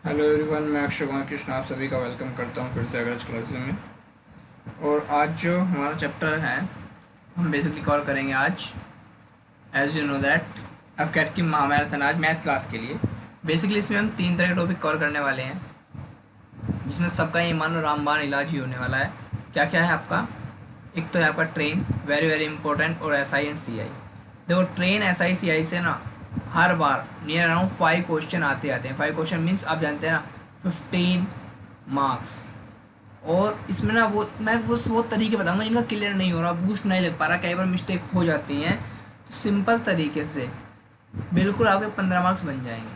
Hello everyone, मैं अक्षय कुमार कृष्ण आप सभी का वेलकम करता हूँ फिर से अग्रज क्लासेस में। और आज जो हमारा चैप्टर है, हम बेसिकली कवर करेंगे आज, एज यू नो दैट, एफकेट की महामैराथन आज मैथ क्लास के लिए। बेसिकली इसमें हम तीन तरह के टॉपिक कवर करने वाले हैं, जिसमें सबका ये मान लो रामबाण इलाज ही होने वाला है। क्या क्या है आपका? एक तो है आपका ट्रेन, वेरी वेरी इंपॉर्टेंट, और एस आई एंड सी आई। देखो, ट्रेन एस आई सी आई से ना हर बार नियर अराउंड 5 क्वेश्चन आते आते हैं। 5 क्वेश्चन मीन्स आप जानते हैं ना, 15 मार्क्स। और इसमें ना मैं वो तरीके बताऊंगा जिनका क्लियर नहीं हो रहा, बूस्ट नहीं लग पा रहा, कई बार मिस्टेक हो जाती हैं, तो सिंपल तरीके से बिल्कुल आपके 15 मार्क्स बन जाएंगे।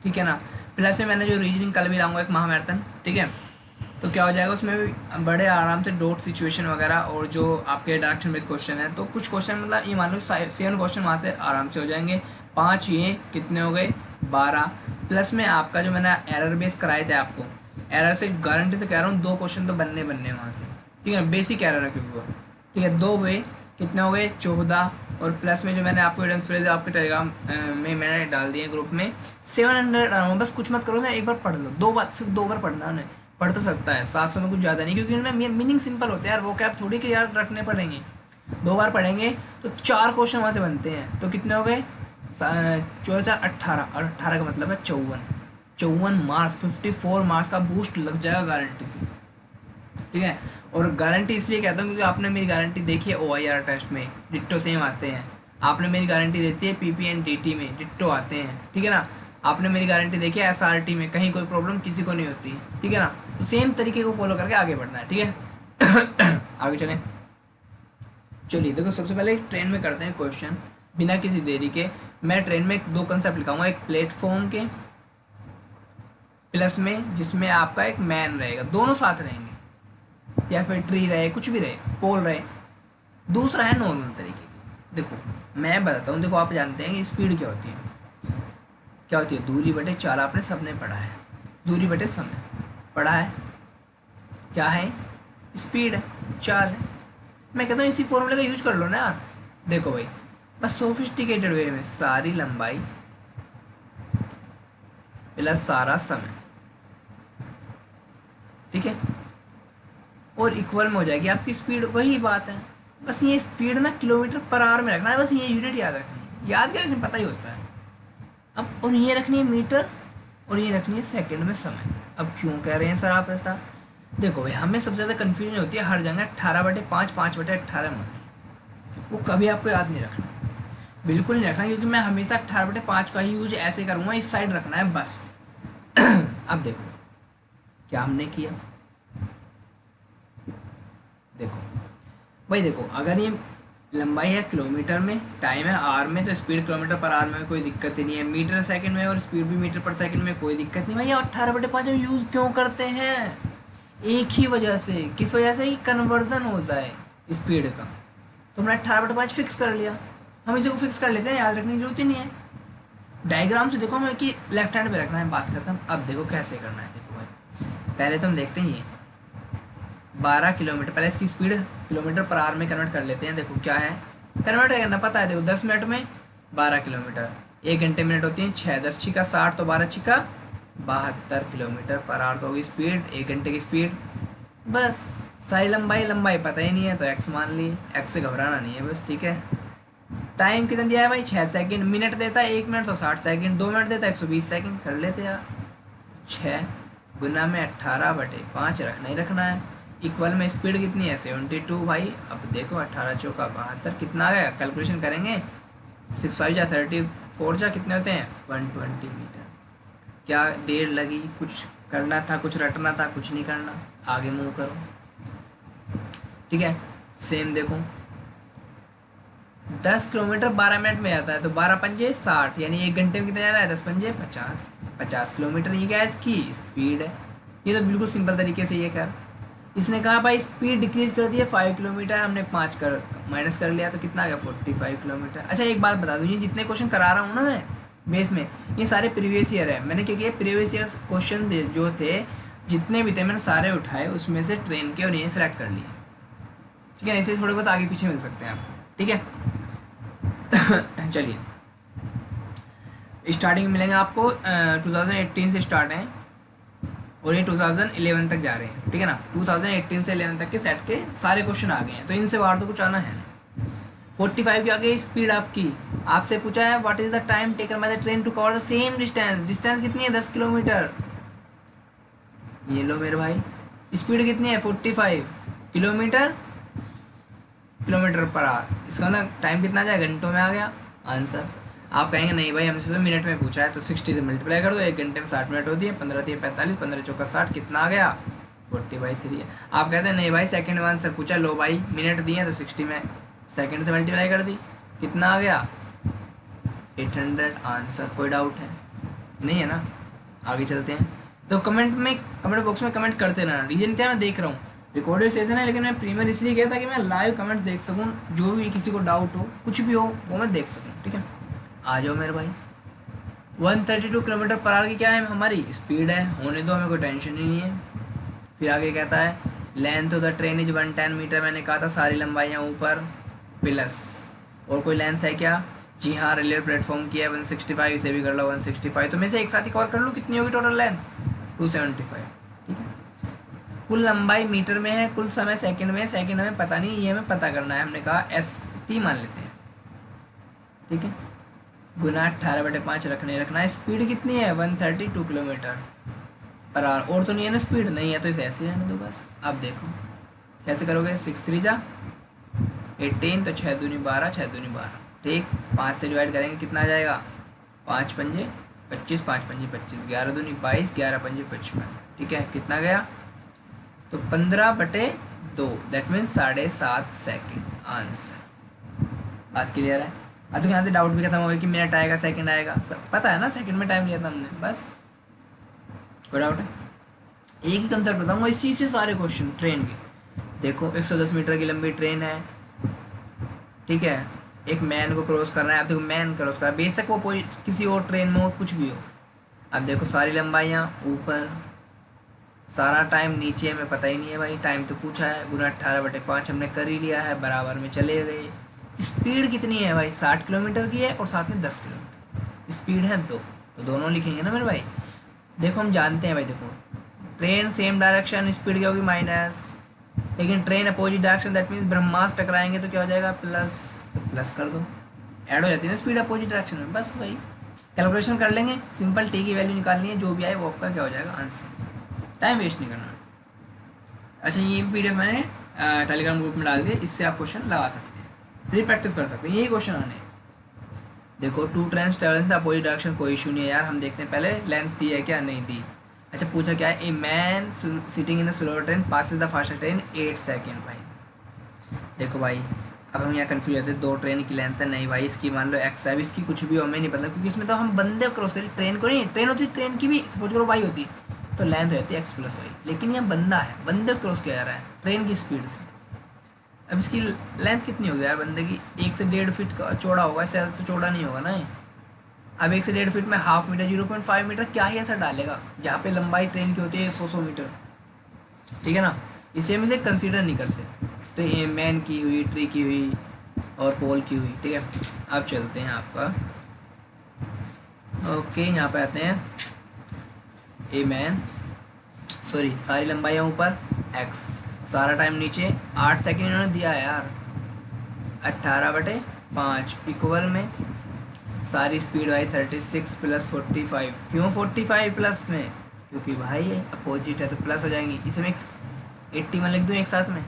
ठीक है ना। प्लस में मैंने जो रीजनिंग कल भी लाऊंगा एक महामैराथन, ठीक है, तो क्या हो जाएगा उसमें भी बड़े आराम से डॉट सिचुएशन वगैरह, और जो आपके डायरेक्शन बेस्ड क्वेश्चन है, तो कुछ क्वेश्चन मतलब ये मान लो 7 क्वेश्चन वहाँ से आराम से हो जाएंगे। 5 ये कितने हो गए? 12। प्लस में आपका जो मैंने एरर बेस कराए थे आपको, एरर से गारंटी से कह रहा हूँ 2 क्वेश्चन तो बनने बनने वहाँ से। ठीक है, बेसिक एरर है क्योंकि वो, ठीक है, 2 वे कितने हो गए? 14। और प्लस में जो मैंने आपको एडेंस फ्रेज आपके टेलीग्राम में मैंने डाल दिए ग्रुप में, 700। बस कुछ मत करो ना, एक बार पढ़ लो, 2 बार, सिर्फ 2 बार पढ़ना है। पढ़ तो सकता है, 700 में कुछ ज़्यादा नहीं, क्योंकि ना मीनिंग सिंपल होते हैं यार, वो कैप थोड़ी के यार रखने पड़ेंगे। 2 बार पढ़ेंगे तो 4 क्वेश्चन वहाँ से बनते हैं, तो कितने हो गए? 14 4 18, और 18 का मतलब है 54। 54 मार्क्स, 54 मार्क्स का बूस्ट लग जाएगा गारंटी से। ठीक है। और गारंटी इसलिए कहता हूँ क्योंकि आपने मेरी गारंटी देखी है OIR टेस्ट में, डिट्टो सेम आते हैं। आपने मेरी गारंटी देती है PP एंड DT में, डिट्टो आते हैं। ठीक है ना। आपने मेरी गारंटी देखी है SRT में, कहीं कोई प्रॉब्लम किसी को नहीं होती। ठीक है ना। तो सेम तरीके को फॉलो करके आगे बढ़ना है। ठीक है। आगे चलें। चलिए देखो, सबसे पहले ट्रेन में करते हैं क्वेश्चन बिना किसी देरी के। मैं ट्रेन में 2 कंसेप्ट लिखाऊंगा, एक प्लेटफॉर्म के प्लस में जिसमें आपका एक मैन रहेगा, दोनों साथ रहेंगे, या फिर ट्री रहे, कुछ भी रहे, पोल रहे। दूसरा है नॉर्मल तरीके की। देखो मैं बताता हूँ, देखो आप जानते हैं कि स्पीड क्या होती है। क्या होती है? दूरी बटे चाल, आपने सबने पढ़ा है। दूरी बटे समय पढ़ा है। क्या है? स्पीड है, चाल है। मैं कहता हूँ इसी फॉर्मूले का यूज कर लो ना यार। देखो भाई, बस सोफिस्टिकेटेड वे में सारी लंबाई प्लस सारा समय, ठीक है, और इक्वल में हो जाएगी आपकी स्पीड। वही बात है, बस ये स्पीड ना किलोमीटर पर आवर में रखना है, बस ये यूनिट याद रखनी है। याद क्या रखनी, पता ही होता है। अब और ये रखनी है मीटर, और ये रखनी है सेकंड में समय। अब क्यों कह रहे हैं सर आप ऐसा? देखो भाई, हमें सबसे ज़्यादा कन्फ्यूजन होती है हर जगह 18/5, 5/18 में होती है। वो कभी आपको याद नहीं रखना, बिल्कुल नहीं रखना, क्योंकि मैं हमेशा 18/5 का ही यूज ऐसे करूँगा, इस साइड रखना है बस। अब देखो क्या हमने किया। देखो भाई, देखो अगर ये लंबाई है किलोमीटर में, टाइम है आर में, तो स्पीड किलोमीटर पर आर में कोई दिक्कत ही नहीं है। मीटर सेकंड में और स्पीड भी मीटर पर सेकंड में, कोई दिक्कत नहीं। भाई 18/5 हम यूज़ क्यों करते हैं? एक ही वजह से, किस वजह से? कि कन्वर्जन हो जाए स्पीड का। तो हमने 18/5 फिक्स कर लिया, हम इसी को फिक्स कर लेते हैं, याद रखने की जरूरत ही नहीं है। डायग्राम से देखो हमें कि लेफ्ट हैंड पे रखना है, बात करते हैं। अब देखो कैसे करना है। देखो भाई, पहले तो हम देखते हैं ये 12 किलोमीटर, पहले इसकी स्पीड किलोमीटर पर आवर में कन्वर्ट कर लेते हैं। देखो क्या है, कन्वर्ट करना पता है। देखो 10 मिनट में 12 किलोमीटर, 1 घंटे मिनट होती है 6, 10 छिका 60, तो 12 छिका 72 किलोमीटर पर आवर तो होगी स्पीड, 1 घंटे की स्पीड। बस सारी लंबाई लंबाई पता ही नहीं है तो एक्स मान ली, एक्स से घबराना नहीं है बस। ठीक है। टाइम कितना दिया है भाई? 6 सेकंड। मिनट देता है 1 मिनट तो 60 सेकंड, 2 मिनट देता है 120 सेकंड। कर लेते यार। 6 गुना में 18/5 रखना ही रखना है। इक्वल में स्पीड कितनी है? 72 भाई। अब देखो 18 चौका 72 कितना आ गया? कैलकुलेशन करेंगे, 6 5 जा 34 जा कितने होते हैं? 120 मीटर। क्या देर लगी? कुछ करना था, कुछ रटना था, कुछ नहीं करना, आगे मूव करो। ठीक है। सेम देखो, 10 किलोमीटर 12 मिनट में जाता है, तो 12 पंजे 60, यानी 1 घंटे में कितना जा रहा है? 10 पंजे 50, 50 किलोमीटर। ये क्या है? इसकी स्पीड है। ये तो बिल्कुल सिंपल तरीके से ये कर। इसने कहा भाई स्पीड डिक्रीज कर दी है 5 किलोमीटर, हमने 5 कर माइनस कर लिया, तो कितना आ गया? 45 किलोमीटर। अच्छा एक बात बता दूँ, ये जितने क्वेश्चन करा रहा हूँ ना मैं बेस में, ये सारे प्रीवियस ईयर है। मैंने क्या किया, प्रीवियस ईयर क्वेश्चन जो थे जितने भी थे मैंने सारे उठाए, उसमें से ट्रेन के, और ये सेलेक्ट कर लिए। ठीक है, ऐसे थोड़े बहुत आगे पीछे मिल सकते हैं आपको। ठीक है। चलिए, स्टार्टिंग मिलेंगे आपको 2018 से स्टार्ट है। और ये 2011 तक जा रहे हैं, ठीक है ना। 2018 से 11 तक के सेट के सारे क्वेश्चन आ गए हैं, तो इनसे बाहर तो कुछ आना है नहीं। 45 की आगे स्पीड आपकी, आपसे पूछा है what is the time taken by the train to cover the same distance. Distance कितनी है? 10 किलोमीटर। ये लो मेरे भाई, स्पीड कितनी है? 45 किलोमीटर किलोमीटर पर आवर। इसका मतलब टाइम कितना आ जाएगा? घंटों में आ गया आंसर। आप कहेंगे नहीं भाई हमसे तो मिनट में पूछा है, तो 60 से मल्टीप्लाई कर दो, 1 घंटे में 60 मिनट होती है, 15 दिए 45, 15 चौका 60, कितना आ गया? 40/3 है। आप कहते हैं नहीं भाई सेकंड में आंसर पूछा, लो भाई मिनट दिए तो 60 में सेकंड से मल्टीप्लाई कर दी, कितना आ गया? 800 आंसर। कोई डाउट है? नहीं है ना। आगे चलते हैं। तो कमेंट बॉक्स में कमेंट करते रहना। रीजन क्या, मैं देख रहा हूँ रिकॉर्डेड सेशन है, लेकिन मैं प्रीमियर इसलिए किया था कि मैं लाइव कमेंट देख सकूँ, जो भी किसी को डाउट हो कुछ भी हो वो मैं देख सकूँ, ठीक है। आ जाओ मेरे भाई। 132 किलोमीटर पर आवर की क्या है? हमारी स्पीड है, होने दो, हमें कोई टेंशन ही नहीं है। फिर आगे कहता है length of the train is 110 metre. मैंने कहा था सारी लंबाइयाँ ऊपर प्लस, और कोई लेंथ है क्या? जी हाँ, रेलवे प्लेटफॉर्म की है 165, इसे भी कर लो 165, तो मैं से एक साथ ही कवर कर लूँ। कितनी होगी टोटल लेंथ? 275, ठीक है। कुल लंबाई मीटर में है, कुल समय सेकंड में है। सेकंड हमें पता नहीं, ये हमें पता करना है। हमने कहा ST मान लेते हैं, ठीक है। गुना 18/5 रखना है। स्पीड कितनी है? 132 किलोमीटर पर आवर। और तो नहीं है ना स्पीड? नहीं है तो इसे ऐसे ही रहने दो बस। अब देखो कैसे करोगे? 6 3 जा 18, तो 6 दूनी 12, 6 दूनी 12, ठीक। 5 से डिवाइड करेंगे कितना आ जाएगा? 5 पंजे 25, 5 पंजे 25, 11 दूनी 22, 11 पंजे 55, ठीक है। कितना गया? तो 15/2, दैट मीन्स 7.5 सेकेंड आंसर। बात क्लियर है? अब तो यहाँ से डाउट भी खत्म हो गया कि मिनट आएगा सेकंड आएगा, सब पता है ना। सेकंड में टाइम लिया था हमने, बस। कोई डाउट है? एक ही कंसेप्ट बताऊंगा इस चीज़ से सारे क्वेश्चन ट्रेन के। देखो 110 मीटर की लंबी ट्रेन है, ठीक है। एक मैन को क्रॉस करना है। अब देखो मैन क्रॉस कर, बेशक वो कोई किसी और ट्रेन में हो, कुछ भी हो। अब देखो सारी लंबाइयाँ ऊपर, सारा टाइम नीचे, हमें पता ही नहीं है भाई। टाइम तो पूछा है, गुना 18/5 हमने कर ही लिया है, बराबर में चले गए। स्पीड कितनी है भाई? 60 किलोमीटर की है, और साथ में 10 किलोमीटर स्पीड है, तो दोनों लिखेंगे ना मेरे भाई। देखो हम जानते हैं भाई, देखो ट्रेन सेम डायरेक्शन, स्पीड क्या होगी? माइनस। लेकिन train opposite direction, that means ब्रह्मास्त्र टकराएंगे तो क्या हो जाएगा? प्लस। तो प्लस कर दो, ऐड हो जाती है ना स्पीड अपोजिट डायरेक्शन में, बस वही कैलकुलेशन कर लेंगे। सिंपल टी की वैल्यू निकालनी है, जो भी आए वो आपका क्या हो जाएगा? आंसर। टाइम वेस्ट नहीं करना। अच्छा, ये PDF मैंने टेलीग्राम ग्रुप में डाल दिया, इससे आप क्वेश्चन लगा सकते हैं, फिर प्रैक्टिस कर सकते हैं, यही क्वेश्चन आने हैं। देखो 2 ट्रेन्स ट्रेवल अपोजिट डायरेक्शन, कोई इशू नहीं है यार। हम देखते हैं पहले लेंथ दी है क्या, नहीं दी। अच्छा पूछा क्या है? A man sitting in the slower train passes the faster train 8 second. भाई देखो भाई, अब हम यहाँ कन्फ्यूज होते हैं, 2 ट्रेन की लेंथ है, नहीं भाई इसकी मान लो x है, इसकी कुछ भी हमें नहीं पता, क्योंकि इसमें तो हम बंदे क्रॉस करें, ट्रेन को नहीं। ट्रेन होती, ट्रेन की भी सपोज करो y होती, तो लेंथ हो जाती है x + y, लेकिन यह बंदा है, बंदे क्रॉस किया जा रहा है ट्रेन की स्पीड से। अब इसकी लेंथ कितनी होगी यार बंदे की? 1 से 1.5 फीट का चौड़ा होगा, इससे ज़्यादा तो चौड़ा नहीं होगा ना ये। अब 1 से 1.5 फीट में हाफ मीटर 0.5 मीटर क्या ही असर डालेगा, जहाँ पे लंबाई ट्रेन की होती है 100 मीटर, ठीक है ना। इसे हम इसे कंसीडर नहीं करते। तो मैन की हुई, ट्री की हुई, और पोल की हुई, ठीक है। अब चलते हैं आपका, ओके यहाँ पे आते हैं। ए मैन, सॉरी सारी लंबाइयाँ ऊपर, x सारा टाइम नीचे। 8 सेकेंड इन्होंने दिया है यार, 18/5 इक्वल में सारी स्पीड भाई 36 + 45। क्यों 45 प्लस में? क्योंकि भाई अपोजिट है तो प्लस हो जाएंगी। इसे मैं 81 लिख दूँ एक साथ में?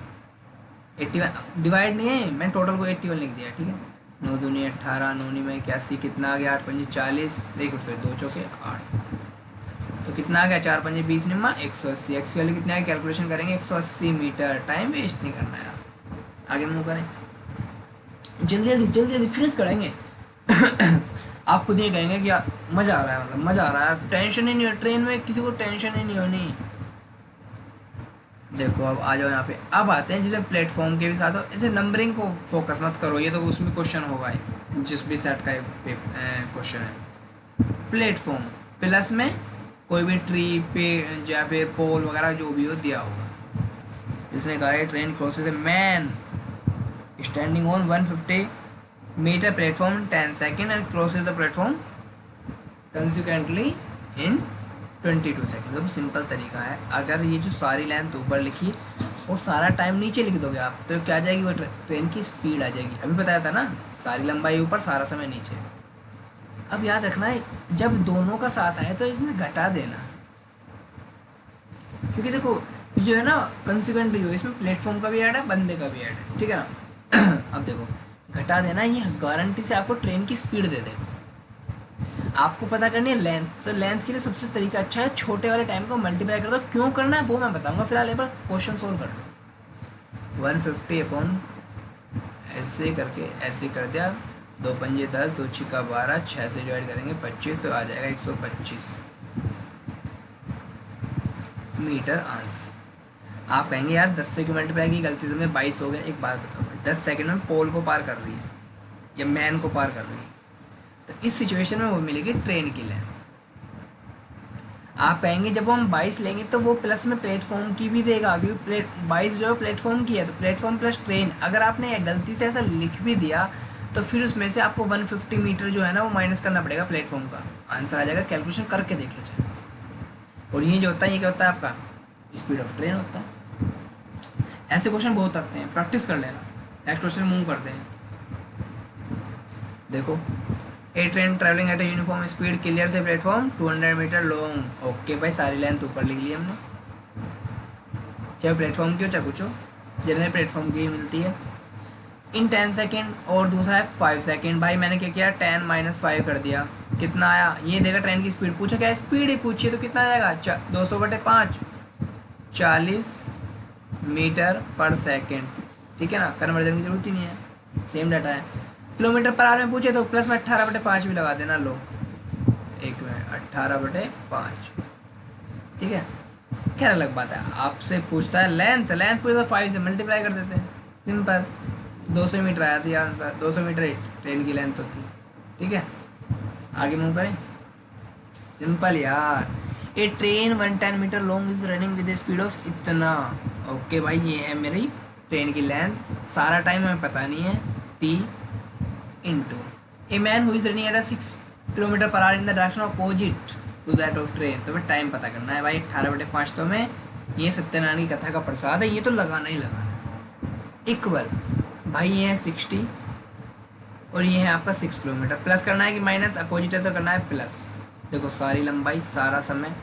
81 डिवाइड नहीं है, मैं टोटल को 81 लिख दिया, ठीक है। 9 दूनी 18, 9 में 81, कितना आ गया? 8 पंजे 40, देखो फिर 2 चौके 8, तो कितना आ गया? 4 पंजे 20 निम्मा 180। एक्स की वैल्यू कितनी आएगी? कैलकुलेशन करेंगे 180 मीटर। टाइम वेस्ट नहीं करना यार, आगे मूव करें, जल्दी जल्दी फिनिश करेंगे। आप खुद ये कहेंगे कि मज़ा आ रहा है, मतलब मज़ा आ रहा है, टेंशन ही नहीं हो ट्रेन में, किसी को टेंशन ही नहीं होनी। देखो अब आ जाओ यहाँ पे, अब आते हैं जिसमें प्लेटफॉर्म के भी साथ हो। इसे नंबरिंग को फोकस मत करो, ये तो उसमें क्वेश्चन होगा ही, जिस भी सेट का क्वेश्चन है। प्लेटफॉर्म प्लस में कोई भी ट्री पे या फिर पोल वगैरह जो भी हो दिया होगा। इसने कहा है train crosses a man standing on 150 metre platform 10 second and crosses the platform consequently in 22 second. देखो सिंपल तरीका है, अगर ये जो सारी लेंथ ऊपर लिखी और सारा टाइम नीचे लिख दोगे आप तो क्या आ जाएगी, वो ट्रेन की स्पीड आ जाएगी। अभी बताया था ना, सारी लंबाई ऊपर सारा समय नीचे। अब याद रखना है जब दोनों का साथ आए तो इसमें घटा देना, क्योंकि देखो ये जो है ना कंसिक्वेंट जो इसमें प्लेटफॉर्म का भी ऐड है, बंदे का भी ऐड है, ठीक है ना। अब देखो घटा देना, ये गारंटी से आपको ट्रेन की स्पीड दे देगा। आपको पता करनी है लेंथ, तो लेंथ के लिए सबसे तरीका अच्छा है छोटे वाले टाइम को मल्टीप्लाई कर दो। क्यों करना है वो मैं बताऊंगा, फिलहाल एक बार क्वेश्चन सोल्व कर लो। 150 अपॉन ऐसे करके ऐसे कर दिया, 2 पंजे 10, 2 छिक्का 12, 6 से डिवाइड करेंगे 25, तो आ जाएगा 125 मीटर आंसर। आप कहेंगे यार 10 से क्यों मल्टीप्लाई की, गलती से मैं 22 हो गया। एक बात बताओ, 10 सेकंड में पोल को पार कर रही है या मैन को पार कर रही है, तो इस सिचुएशन में वो मिलेगी ट्रेन की लेंथ। आप कहेंगे जब हम 22 लेंगे तो वो प्लस में प्लेटफॉर्म की भी देगा, क्योंकि 22 जो है प्लेटफॉर्म की है, तो प्लेटफॉर्म प्लस ट्रेन। अगर आपने गलती से ऐसा लिख भी दिया तो फिर उसमें से आपको 150 मीटर जो है ना वो माइनस करना पड़ेगा प्लेटफॉर्म का। आंसर आ जाएगा, कैलकुलेशन करके देख लो चाहे। और ये जो होता है ये क्या होता है आपका, स्पीड ऑफ ट्रेन होता है। ऐसे क्वेश्चन बहुत आते हैं, प्रैक्टिस कर लेना। नेक्स्ट क्वेश्चन मूव करते हैं। देखो, a train travelling at a uniform speed clear से प्लेटफॉर्म 200 मीटर लॉन्ग। ओके भाई, सारी लेंथ ऊपर लिख ली हमने, चाहे प्लेटफॉर्म की हो चाहे कुछ हो, जनरल प्लेटफॉर्म की ही मिलती है। इन 10 सेकेंड, और दूसरा है 5 सेकेंड। भाई मैंने क्या किया, 10 - 5 कर दिया, कितना आया, ये देगा ट्रेन की स्पीड। पूछा क्या स्पीड ही पूछिए तो कितना आ जाएगा, 200/5, 40 मीटर पर सेकेंड, ठीक है ना। कन्वर्जन की जरूरत ही नहीं है, सेम डाटा है। किलोमीटर पर आवर में पूछे तो प्लस में 18/5 भी लगा देना। लो एक मिनट, 18/5, ठीक है। खैर अलग बात है, आपसे पूछता है लेंथ, लेंथ पूछता है 5 से मल्टीप्लाई कर देते हैं, सिंपल। 200 मीटर आया था आंसर, 200 मीटर ट्रेन की लेंथ होती, ठीक है। आगे मूव करें, सिंपल यार। A train 110 metre long is running with speed of इतना। ओके भाई, ये है मेरी ट्रेन की लेंथ, सारा टाइम हमें पता नहीं है। T into a man who is running at 6 kilometre per hour in the direction opposite to that of train. तो हमें टाइम पता करना है भाई। 18/5 तो हमें, ये सत्यनारायण की कथा का प्रसाद है, ये तो लगाना ही लगाना। इक्वल भाई ये है 60 और ये है आपका 6 किलोमीटर। प्लस करना है कि माइनस, अपोजिट है तो करना है प्लस। देखो सारी लंबाई सारा समय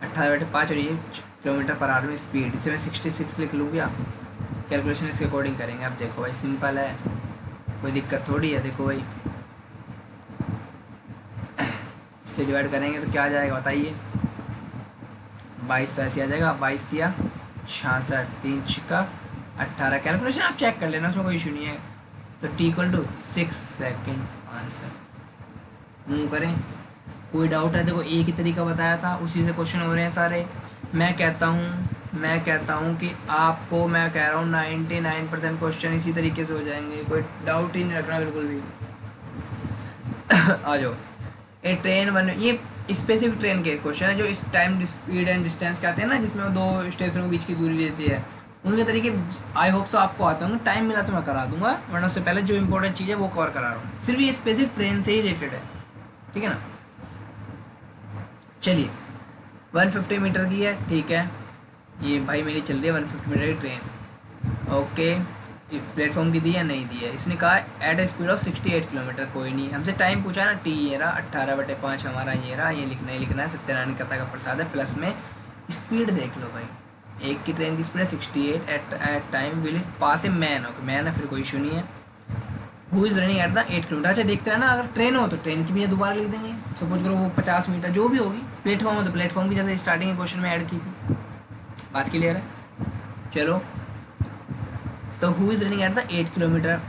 18/5 और ये किलोमीटर पर आवर में स्पीड, इसे मैं 66 लिख लूँ क्या। कैलकुलेशन इसके अकॉर्डिंग करेंगे। अब देखो भाई सिंपल है, कोई दिक्कत थोड़ी है। देखो भाई इससे डिवाइड करेंगे तो क्या आ जाएगा बताइए, 22 तो ऐसे आ जाएगा, 22 दिया 66, 3 छिक्का 18। कैलकुलेशन आप चेक कर लेना, उसमें कोई इशू नहीं है। तो T equal to 6 second answer. Move करें, कोई डाउट है? देखो एक ही तरीका बताया था, उसी से क्वेश्चन हो रहे हैं सारे। मैं कहता हूँ कि आपको, मैं कह रहा हूँ 99% क्वेश्चन इसी तरीके से हो जाएंगे, कोई डाउट ही नहीं रखना बिल्कुल भी। आ जाओ। ए ट्रेन वन, ये स्पेसिफिक ट्रेन के क्वेश्चन है जो इस टाइम स्पीड एंड डिस्टेंस के आते हैं ना, जिसमें वो 2 स्टेशनों के बीच की दूरी रहती है, उनके तरीके आई होप सो आपको आता हूँ। टाइम मिला तो मैं करा दूंगा, वरना उससे पहले जो इंपॉर्टेंट चीज़ है वो कवर करा रहा हूँ। सिर्फ ये स्पेसिफिक ट्रेन से ही रिलेटेड है, ठीक है ना। चलिए 150 मीटर की है, ठीक है। ये भाई मेरी चल रही है 150 मीटर की ट्रेन। ओके, प्लेटफॉर्म की दी है नहीं दी है, इसने कहा at a speed of 68 kilometre. कोई नहीं, हमसे टाइम पूछा है ना, टी ये रहा 18/5 हमारा, ये रहा, ये लिखना ही लिखना है। सत्यनारायण कथा का प्रसाद है। प्लस में स्पीड देख लो भाई, एक की ट्रेन की स्पीड है 68 at time will pass a man. Okay man है, फिर कोई इशू नहीं है। Who is running at the 8 kilometre. अच्छा देखते हैं ना, अगर ट्रेन हो तो ट्रेन की भी दोबारा लिख देंगे। सपोज करो वो 50 मीटर जो भी होगी। प्लेटफॉर्म हो तो प्लेटफॉर्म की, जैसे स्टार्टिंग के क्वेश्चन में ऐड की थी। बात क्लियर है? चलो, तो who is running at the 8 kilometre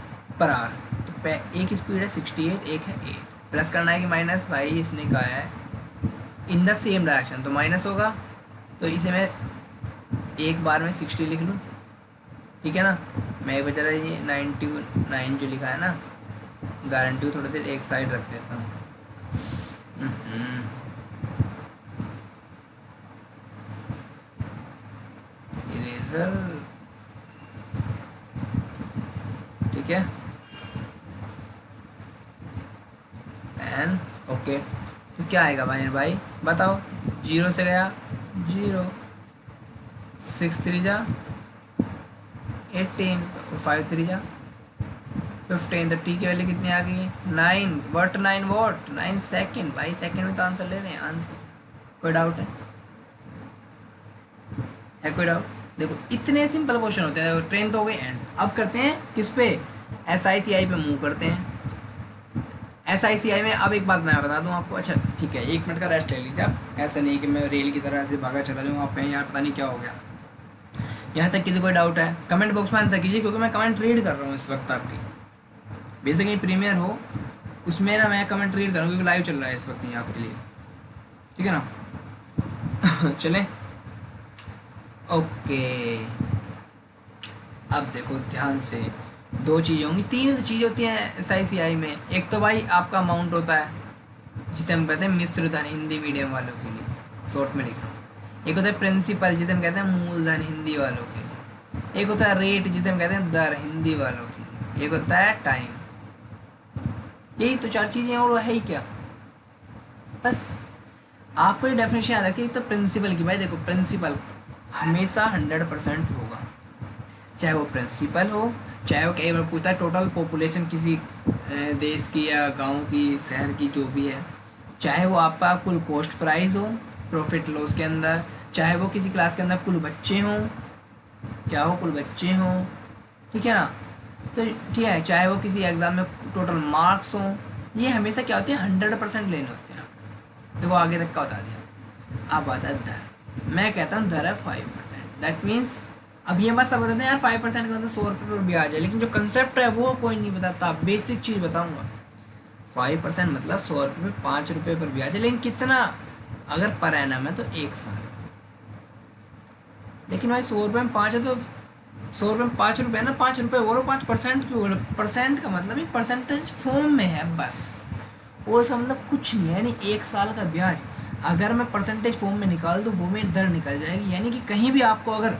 per our. तो एक स्पीड है 68, एक है 8। प्लस करना है कि माइनस, भाई इसने कहा है इन द सेम डायरेक्शन, तो माइनस होगा। तो इसे मैं एक बार में 60 लिख लूँ, ठीक है ना। मैं बचा रहा ये 99 जो लिखा है ना, गारंटी को थोड़ी देर एक साइड रख देता हूँ। इरेजर, ठीक है, पेन। ओके, तो क्या आएगा भाई बताओ जीरो से गया जीरो, 6 3 जा 18, तो 5 3 जा 15, तो टी की वैल्यू कितनी आ गई 9 वॉट 9 वॉट 9 सेकेंड। भाई सेकेंड में तो आंसर ले रहे हैं आंसर। कोई डाउट है कोई डाउट? देखो इतने सिंपल क्वेश्चन होते हैं। ट्रेन तो हो गई एंड। अब करते हैं किस पे, SICI पे मूव करते हैं। SICI में अब एक बात मैं बता दूं आपको। अच्छा ठीक है, 1 मिनट का रेस्ट ले लीजिए आप। ऐसा नहीं कि मैं रेल की तरह ऐसे भागा चला जाऊँ आप कहीं यार पता नहीं क्या हो गया। यहाँ तक किसी कोई डाउट है कमेंट बॉक्स में आंसर कीजिए, क्योंकि मैं कमेंट रीड कर रहा हूँ इस वक्त आपकी। बेसिकली प्रीमियर हो उसमें ना मैं कमेंट रीड करूँ, क्योंकि लाइव चल रहा है इस वक्त यहाँ आपके लिए, ठीक है ना। चलें ओके। अब देखो ध्यान से, दो चीज़ें होंगी, तीन चीज़ होती हैं SICI में। एक तो भाई आपका अमाउंट होता है जिसे हम कहते हैं मिश्र धन हिंदी मीडियम वालों के लिए, शॉर्ट में लिख रहा हूँ। एक होता है प्रिंसिपल जिसे हम कहते हैं मूलधन हिंदी वालों के लिए। एक होता है रेट जिसे हम कहते हैं दर हिंदी वालों के लिए। एक होता है टाइम। यही तो चार चीज़ें और है ही क्या, बस आपको ये डेफिनेशन याद रखिए। तो प्रिंसिपल की, भाई देखो प्रिंसिपल हमेशा 100% होगा, चाहे वो प्रिंसिपल हो, चाहे वो कई बार पूछता है टोटल पॉपुलेशन किसी देश की या गांव की शहर की जो भी है, चाहे वो आपका कुल कॉस्ट प्राइस हो प्रॉफिट लॉस के अंदर, चाहे वो किसी क्लास के अंदर कुल बच्चे हों, क्या हो कुल बच्चे हों, ठीक है ना। तो ठीक है, चाहे वो किसी एग्ज़ाम में टोटल मार्क्स हों, ये हमेशा क्या होती है 100% लेने होते हैं। देखो आगे तक का बता दिया। अब आता है दर। मैं कहता हूँ दर है 5%। दैट मीन्स अब ये बात सब बताते हैं यार 5% का मतलब 100 रुपये पर ब्याज है, लेकिन जो कंसेप्ट है वो कोई नहीं बताता। बेसिक चीज़ बताऊँगा। 5% मतलब 100 रुपये में 5 रुपये पर ब्याज है, लेकिन कितना, अगर पर एनम है तो 1 साल। लेकिन भाई 100 रुपये में 5 है तो 100 रुपये में 5 रुपये है ना, 5 रुपये बोलो 5% क्यों बोलो? परसेंट का मतलब एक परसेंटेज फॉर्म में है बस, वो सब मतलब कुछ नहीं है। यानी 1 साल का ब्याज अगर मैं परसेंटेज फॉर्म में निकाल दूँ वो मेरी दर निकल जाएगी। यानी कि कहीं भी आपको अगर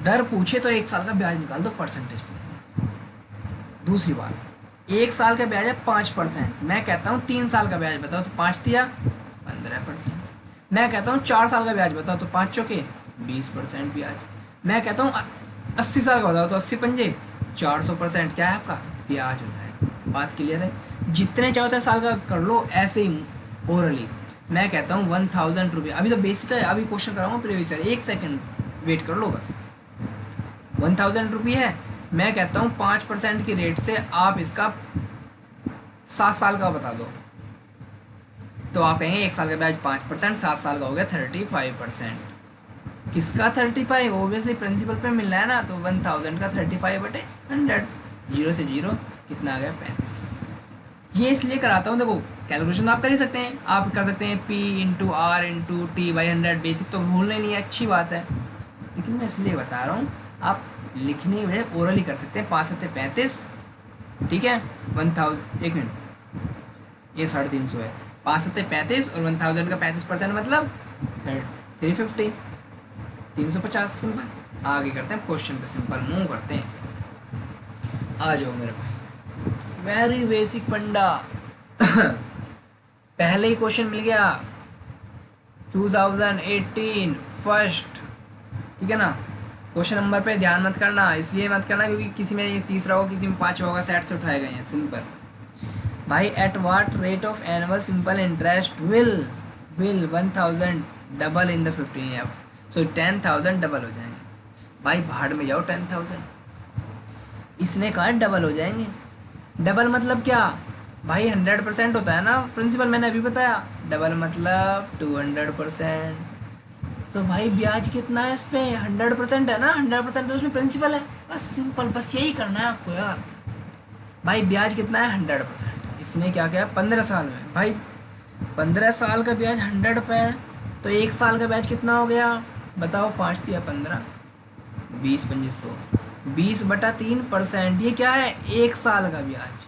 दर पूछे तो 1 साल का ब्याज निकाल दो परसेंटेज फॉर्म में। दूसरी बात, 1 साल का ब्याज है 5%। मैं कहता हूँ 3 साल का ब्याज बताओ तो 5 दिया 15%। मैं कहता हूँ 4 साल का ब्याज बताओ तो 5 चौके 20% ब्याज। मैं कहता हूँ 80 साल का बताओ तो 80 पंजे 400% क्या है आपका ब्याज हो जाएगा। बात क्लियर है? जितने चाहो उतने साल का कर लो ऐसे ही ओरली। मैं कहता हूँ 1000 रुपये। अभी तो बेसिक है, अभी क्वेश्चन कराऊंगा प्रीवियस ईयर, 1 सेकंड वेट कर लो बस। 1000 रुपये है। मैं कहता हूँ 5% की रेट से आप इसका 7 साल का बता दो, तो आप कहेंगे 1 साल का ब्याज 5%, 7 साल का हो गया 35%। किसका 35? ओबियसली प्रिंसिपल पे मिल रहा है ना, तो 1000 का 35/100, जीरो से जीरो कितना आ गया 35। ये इसलिए कराता हूँ, देखो कैलकुलेशन आप कर ही सकते हैं, आप कर सकते हैं P/R/T/100। बेसिक तो भूलना ही नहीं है, अच्छी बात है, लेकिन मैं इसलिए बता रहा हूँ आप लिखने में ओरली कर सकते हैं। 5 7 35, ठीक है 1000, एक मिनट, ये 350 है। 5 7 35 और 1000 का 35% मतलब 350, 350। सिंपल। आगे करते हैं क्वेश्चन पे, सिंपल मूव करते हैं। आ जाओ मेरे भाई, वेरी बेसिक फंडा। पहले ही क्वेश्चन मिल गया 2018 फर्स्ट, ठीक है ना। क्वेश्चन नंबर पे ध्यान मत करना, इसलिए मत करना क्योंकि किसी में ये तीसरा होगा, किसी में 5 होगा, सेट से उठाए गए हैं। सिंपल भाई, at what rate of annual simple interest will 1000 double in the 15 year. So 10,000 double हो जाएंगे। भाई भाड़ में जाओ 10,000, इसने कहा डबल हो जाएंगे। डबल मतलब क्या भाई? 100% होता है ना प्रिंसिपल, मैंने अभी बताया। डबल मतलब 200%। तो भाई ब्याज कितना है इस पे? 100% है ना, 100% तो उसमें प्रिंसिपल है। बस सिंपल, बस यही करना है आपको यार। भाई ब्याज कितना है? 100%। इसने क्या किया 15 साल में। भाई 15 साल का ब्याज 100 पे है, तो 1 साल का ब्याज कितना हो गया बताओ? 5 दिया 15, 20 पंजे 100, 20/3%। ये क्या है? 1 साल का ब्याज।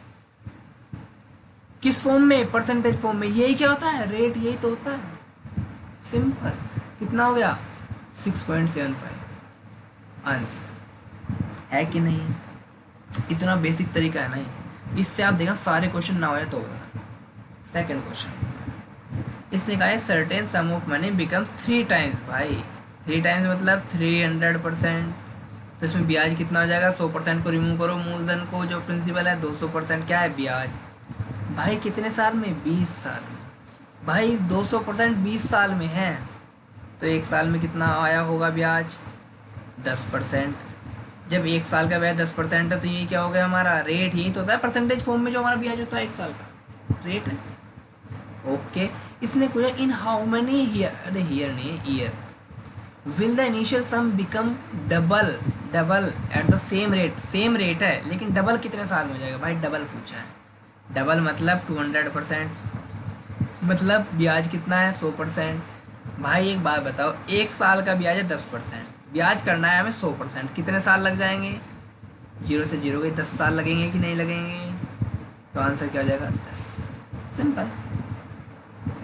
किस फॉर्म में? परसेंटेज फॉर्म में। यही क्या होता है? रेट, यही तो होता है। सिंपल। कितना हो गया? 6.75 आंसर है कि नहीं? इतना बेसिक तरीका है ना, इससे आप देखना सारे क्वेश्चन ना हो तो बता। सेकंड क्वेश्चन, इसने कहा है certain some of money becomes 3 times. भाई 3 टाइम्स मतलब 300%। तो इसमें ब्याज कितना हो जाएगा, 100% को रिमूव करो, मूलधन को जो प्रिंसिपल है 200% क्या है ब्याज। भाई कितने साल में, 20 साल में। भाई 200% 20 साल में है, तो 1 साल में कितना आया होगा ब्याज, 10%। जब 1 साल का ब्याज 10% है तो ये क्या हो गया हमारा रेट, यही तो होता है परसेंटेज फॉर्म में जो हमारा ब्याज होता है 1 साल का रेट है। ओके, इसने पूछा इन हाउ मेनी ईयर, अरे ईयर नहीं year, will the initial sum become double, double at the same rate, same rate है लेकिन डबल कितने साल में हो जाएगा। भाई डबल पूछा है, डबल मतलब 200%, मतलब ब्याज कितना है 100%। भाई एक बात बताओ, 1 साल का ब्याज है 10%, ब्याज करना है हमें 100%, कितने साल लग जाएंगे, 0 से 0 के 10 साल लगेंगे कि नहीं लगेंगे। तो आंसर क्या हो जाएगा 10। सिंपल।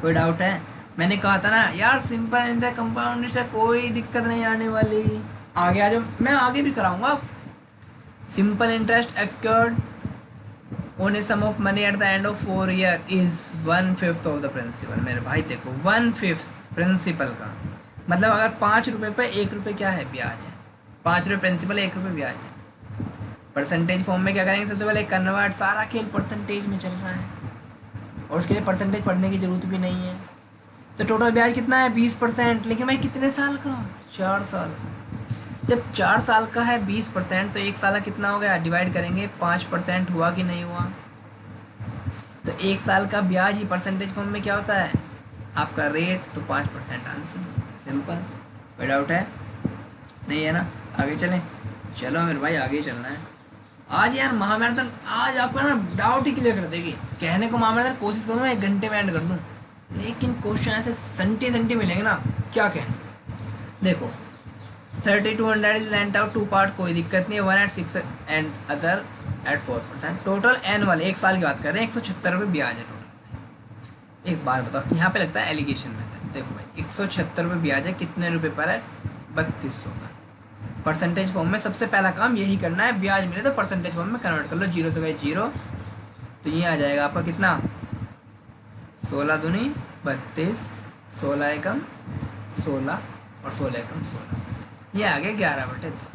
कोई डाउट है, मैंने कहा था ना यार सिंपल इंटरेस्ट कंपाउंड इंटरेस्ट कोई दिक्कत नहीं आने वाली। आगे आ जाओ, मैं आगे भी कराऊंगा। Simple interest accrued on a sum of money at the end of 4 year is 1/5 of the principal. मेरे भाई देखो 1/5 प्रिंसिपल का मतलब अगर 5 रुपये पर 1 रुपये क्या है ब्याज है, 5 रुपये प्रिंसिपल 1 रुपये ब्याज है। परसेंटेज फॉर्म में क्या करेंगे, सबसे पहले कन्वर्ट, सारा खेल परसेंटेज में चल रहा है और उसके लिए परसेंटेज पढ़ने की ज़रूरत भी नहीं है। तो टोटल ब्याज कितना है 20%, लेकिन भाई कितने साल का, 4 साल। जब 4 साल का है 20% तो 1 साल का कितना हो गया, डिवाइड करेंगे 5% हुआ कि नहीं हुआ। तो 1 साल का ब्याज ही परसेंटेज फॉर्म में क्या होता है आपका रेट, तो 5% आंसर। सिंपल। कोई डाउट है, नहीं है ना, आगे चलें। चलो मेरे भाई आगे चलना है। आज यार महामैराथन आज आपका ना डाउट ही क्लियर कर देगी। कहने को महामैराथन कोशिश करूँ मैं 1 घंटे में एंड कर दूँ, लेकिन क्वेश्चन ऐसे संटी संटी मिलेंगे ना, क्या कहने। देखो 3200 इज लेंट आउट 2 पार्ट, कोई दिक्कत नहीं है, 1 at 6 and other at 4%। Total annual 1 साल की बात कर रहे हैं, 176 रुपये ब्याज है टोटल। एक बात बताओ, यहाँ पे लगता है एलिगेशन मेथड। देखो भाई 176 रुपये ब्याज है, कितने रुपये पर है, 3200 पर। परसेंटेज फॉर्म में सबसे पहला काम यही करना है, ब्याज मिले तो परसेंटेज फॉर्म में कन्वर्ट कर लो, 0 से गए 0, तो ये आ जाएगा आपका कितना, 16 दूनी 32, 16 एकम 16 और 16 एकम 16, ये आ गया 11/2,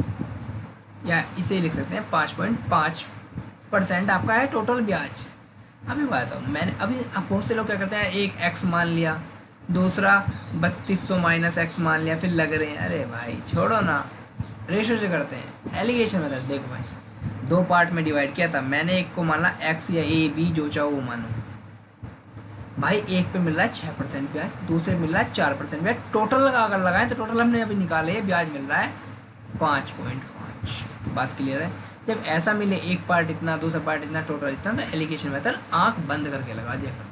या इसे लिख सकते हैं 5.5% आपका है टोटल ब्याज। अभी बात हो, मैंने अभी अब बहुत से लोग क्या करते हैं, एक एक्स मान लिया, दूसरा 3200 माइनस एक्स मान लिया, फिर लग रहे हैं, अरे भाई छोड़ो ना, रेशो से करते हैं एलिगेशन मेथड। देखो भाई 2 पार्ट में डिवाइड किया था मैंने, एक को माना एक्स या ए बी जो चाहो वो मानो। भाई एक पे मिल रहा है 6% ब्याज, दूसरे मिल रहा है 4% ब्याज, टोटल अगर लगाएं तो टोटल हमने अभी निकाले ब्याज मिल रहा है 5.5। बात क्लियर है। जब ऐसा मिले एक पार्ट इतना दूसरा पार्ट इतना टोटल इतना, तो एलिगेशन मेथड आंख बंद करके लगा दिया करो,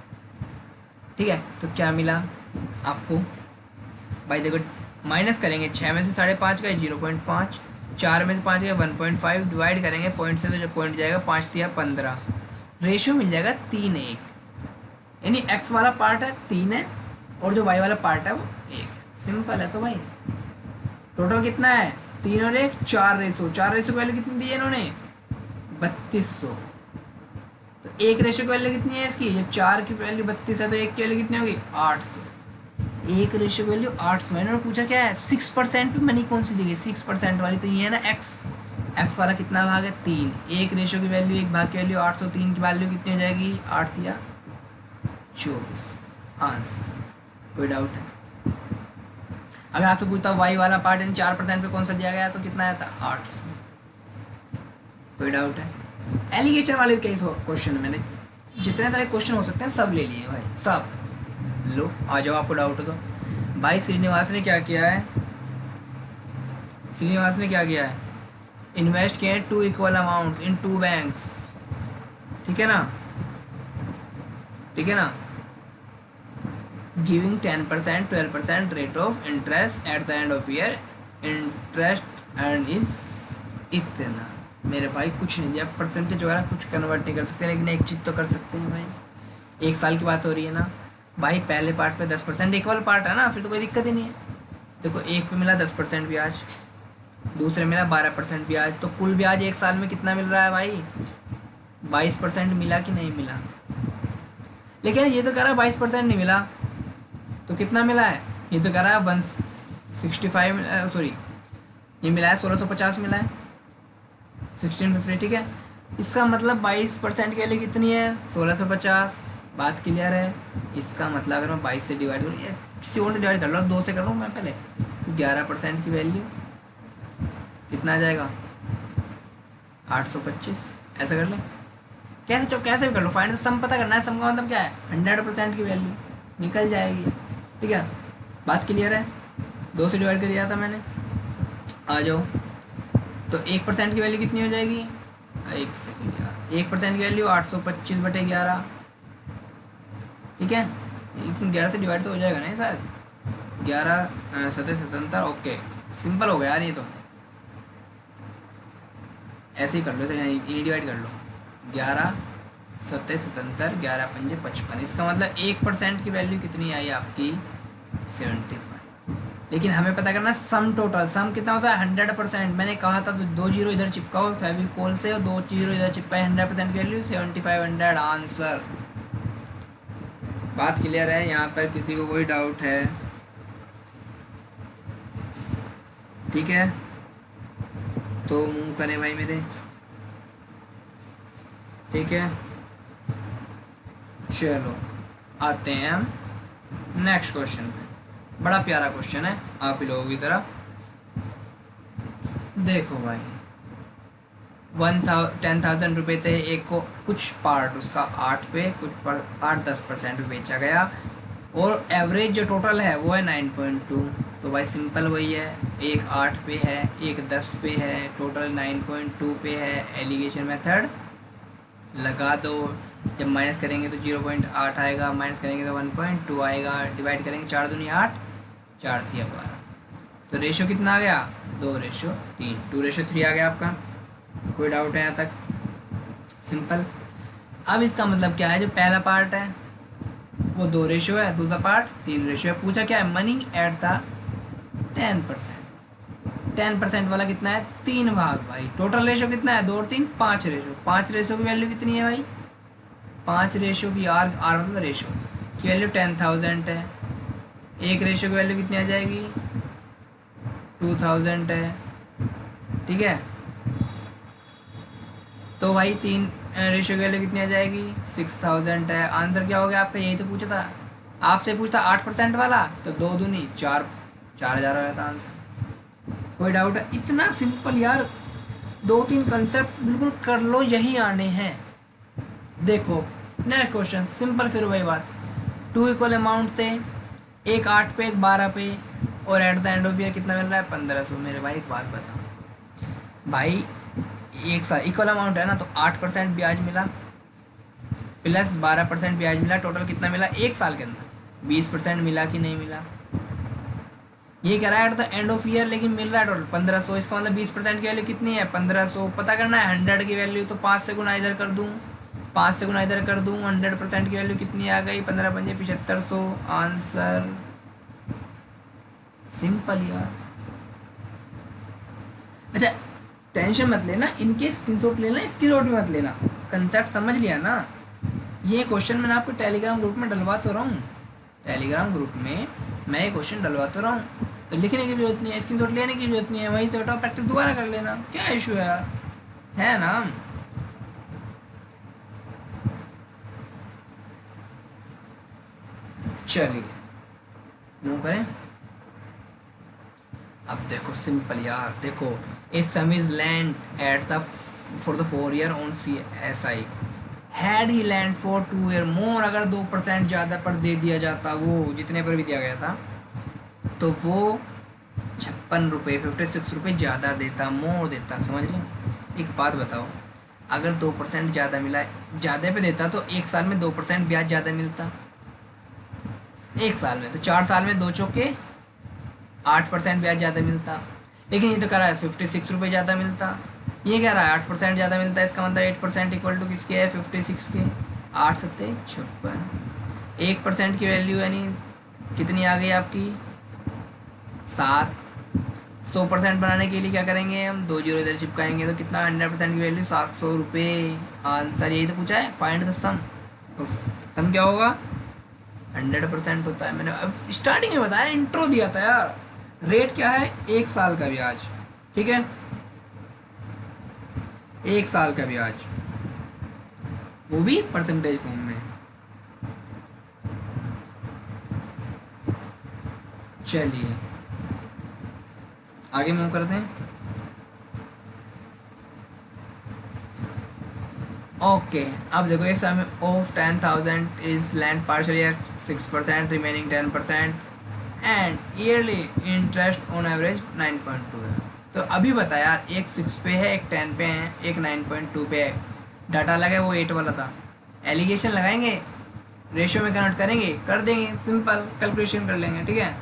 ठीक है। तो क्या मिला आपको, भाई देखो माइनस करेंगे, 6 में से 5.5 गए 0.5, 4 में से 5 गए 1.5, डिवाइड करेंगे पॉइंट से तो जो पॉइंट जाएगा 5 दिया 15, रेशियो मिल जाएगा 3:1, यानी एक्स वाला पार्ट है 3 है और जो वाई वाला पार्ट है वो 1 है। सिंपल है। तो भाई टोटल कितना है 3 और 1 4 रेशो, 4 रेशो की वैल्यू कितनी दी है इन्होंने 3200, तो 1 रेशो की वैल्यू कितनी है इसकी, जब 4 की वैल्यू 32 है तो 1 की वैल्यू कितनी होगी 800, 1 रेशो की वैल्यू 800। इन्होंने पूछा क्या है 6% पे मनी कौन सी दी गई, 6% वाली, तो ये है ना एक्स, एक्स वाला कितना भाग है 3, 1 रेशो की वैल्यू 1 भाग की वैल्यू 800, 3 की वैल्यू कितनी हो जाएगी 8 या 24 आंसर। कोई डाउट है। अगर आपसे पूछता वाई वाला पार्ट इन 4% पे कौन सा दिया गया तो कितना आया था 800। कोई डाउट है। एलिगेशन वाले कई क्वेश्चन मैंने जितने तरह क्वेश्चन हो सकते हैं सब ले लिए भाई, सब लो। आ जाओ आपको डाउट हो तो। भाई श्रीनिवास ने क्या किया है, श्रीनिवास ने क्या किया है, इन्वेस्ट किए 2 इक्वल अमाउंट इन 2 बैंक्स, ठीक है ना, ठीक है ना, giving 10% 12% rate of interest eight the end of year, interest and is इतना। मेरे भाई कुछ नहीं दिया, परसेंटेज वगैरह कुछ कन्वर्ट नहीं कर सकते, लेकिन एक चीज़ तो कर सकते हैं भाई, 1 साल की बात हो रही है ना भाई, पहले पार्ट पे 10% इक्वल पार्ट है ना, फिर तो कोई दिक्कत ही नहीं है। देखो एक पे मिला 10% ब्याज, दूसरे मिला 12% ब्याज, तो कुल ब्याज 1 साल में कितना मिल रहा है भाई 22% मिला कि नहीं मिला। लेकिन ये तो कह रहा है 22% नहीं मिला, तो कितना मिला है, ये तो कह रहा है 165, सॉरी ये मिला है 1650 मिला है 1650, ठीक है। इसका मतलब 22% की वैल्यू कितनी है 1650, बात क्लियर है। इसका मतलब अगर मैं 22 से डिवाइड करूँ या किसी और से डिवाइड कर लो, 2 से कर लूँ मैं पहले, तो 11% की वैल्यू कितना आ जाएगा 825, ऐसा कर ले, कैसे भी कर लो, फाइनल सम पता करना है, सम का मतलब क्या है 100% की वैल्यू निकल जाएगी, ठीक है। बात क्लियर है, 2 से डिवाइड कर दिया था मैंने, आ जाओ। तो 1% की वैल्यू कितनी हो जाएगी, एक सेकेंड यार, 1% की वैल्यू 825/11, ठीक है। 11 से डिवाइड तो हो जाएगा ना शायद, 11 सतह 77, ओके सिंपल हो गया यार ये तो, ऐसे ही कर लो, तो यही डिवाइड कर लो, 11 सतह 77, 11 पंजे 55, इसका मतलब 1% की वैल्यू कितनी आई आपकी 75। लेकिन हमें पता करना सम टोटल, सम कितना होता है 100%, मैंने कहा था तो 2 जीरो इधर चिपकाओ फेविकोल से और 2 जीरो इधर चिपकाए, 100% की वैल्यू 7500 आंसर। बात क्लियर है, यहाँ पर किसी को कोई डाउट है, ठीक है तो मुंह करें भाई मेरे, ठीक है। चलो आते हैं हम नेक्स्ट क्वेश्चन पे, बड़ा प्यारा क्वेश्चन है आप ही लोगों की तरह। देखो भाई 10,000 रुपये थे, एक को कुछ पार्ट उसका 8 पे, कुछ पार्ट 10% पे बेचा गया, और एवरेज जो टोटल है वो है 9.2। तो भाई सिंपल वही है, एक 8 पे है, एक 10 पे है, टोटल 9.2 पे है। एलिगेशन मेथड लगा दो, जब माइनस करेंगे तो 0.8 आएगा, माइनस करेंगे तो 1.2 आएगा, डिवाइड करेंगे 4 दूनी 8, 4 तिया 12, तो रेशो कितना आ गया 2:3, 2:3 आ गया आपका। कोई डाउट है यहाँ तक, सिंपल। अब इसका मतलब क्या है, जो पहला पार्ट है वो 2 रेशो है, दूसरा पार्ट 3 रेशो है। पूछा क्या है, मनी एट द 10%, 10% वाला कितना है 3 भाग, भाई टोटल रेशो कितना है 2 और 3 5 रेशो, 5 रेशो की वैल्यू कितनी है भाई, 5 रेशो की आर मतलब रेशो की वैल्यू 10,000 है, एक रेशो की वैल्यू कितनी आ जाएगी 2000 है, ठीक है। तो भाई 3 रेशो की वैल्यू कितनी आ जाएगी 6000 है। आंसर क्या हो गया आपका, यही तो पूछा था आपसे, पूछता 8% वाला तो 2 दूनी 4, 4000 हो जाता आंसर। कोई डाउट है, इतना सिंपल यार, 2-3 कंसेप्ट बिल्कुल कर लो, यही आने हैं। देखो नेक्स्ट क्वेश्चन सिंपल, फिर वही बात, 2 इक्वल अमाउंट थे, एक 8 पे एक 12 पे, और eight the end of year कितना मिल रहा है 1500। मेरे भाई एक बात बताओ भाई, एक साल इक्वल अमाउंट है ना, तो 8% ब्याज मिला प्लस 12% ब्याज मिला, टोटल कितना मिला एक साल के अंदर 20% मिला कि नहीं मिला। ये कह रहा है eight the end of year, लेकिन मिल रहा है टोटल 1500, इसका मतलब 20% की वैल्यू कितनी है 1500। पता करना है 100 की वैल्यू, तो 5 से गुना इधर कर दूँ, 5 से गुना इधर कर दूँ, 100% की वैल्यू कितनी आ गई 15 पंजे 7500, आंसर सिंपल यार। अच्छा टेंशन मत लेना, इनके स्क्रीनशॉट लेना, स्क्रीनशॉट भी मत लेना, कंसेप्ट समझ लिया ना। ये क्वेश्चन मैंने आपको टेलीग्राम ग्रुप में डलवा तो रहा हूँ, टेलीग्राम ग्रुप में मैं ये क्वेश्चन डलवा तो रहा हूँ, तो लिखने की जरूरत नहीं है, स्क्रीनशॉट लेने की जरूरत नहीं है, वहीं से उठाओ प्रैक्टिस दोबारा कर लेना, क्या इशू है यार, है ना। चलिए मूव करें। अब देखो सिंपल यार, देखो a sum is lent at the for the 4 year on CSI, had he lent for 2 year more, अगर 2% ज़्यादा पर दे दिया जाता, वो जितने पर भी दिया गया था, तो वो 56 रुपये 56 रुपये ज़्यादा देता, मोर देता, समझ रहे। एक बात बताओ, अगर 2% ज़्यादा मिला, ज़्यादा पे देता तो एक साल में 2% ब्याज ज़्यादा मिलता, एक साल में, तो 4 साल में 2 चौके 8% ब्याज ज़्यादा मिलता। लेकिन ये तो कह रहा है 56 रुपये ज़्यादा मिलता, ये कह रहा है 8% ज़्यादा मिलता है, इसका मतलब 8% इक्वल टू किसके है 56 के, 8 सत्ते 56, 1% की वैल्यू यानी कितनी आ गई आपकी 7। 100% बनाने के लिए क्या करेंगे हम, 2 जीरो इधर चिपकाएंगे, तो कितना 100% की वैल्यू 700 रुपये, आंसर यही तो पूछा है, फाइंड द सम। तो सम क्या होगा 100% होता है। मैंने अब स्टार्टिंग में बताया, इंट्रो दिया था यार। रेट क्या है? 1 साल का ब्याज, ठीक है, 1 साल का ब्याज, वो भी परसेंटेज फॉर्म में। चलिए आगे मूव करते हैं। ओके, अब देखो ये sum of 10,000 is lent partly at 6%, remaining 10%, and yearly interest on average 9.2 है। तो अभी बता यार, एक 6 पे है, एक 10 पे है, एक 9.2 पे है। डाटा अलग है, वो 8 वाला था। एलिगेशन लगाएंगे, रेशियो में कन्वर्ट करेंगे, कर देंगे, सिंपल कैलकुलेशन कर लेंगे, ठीक है,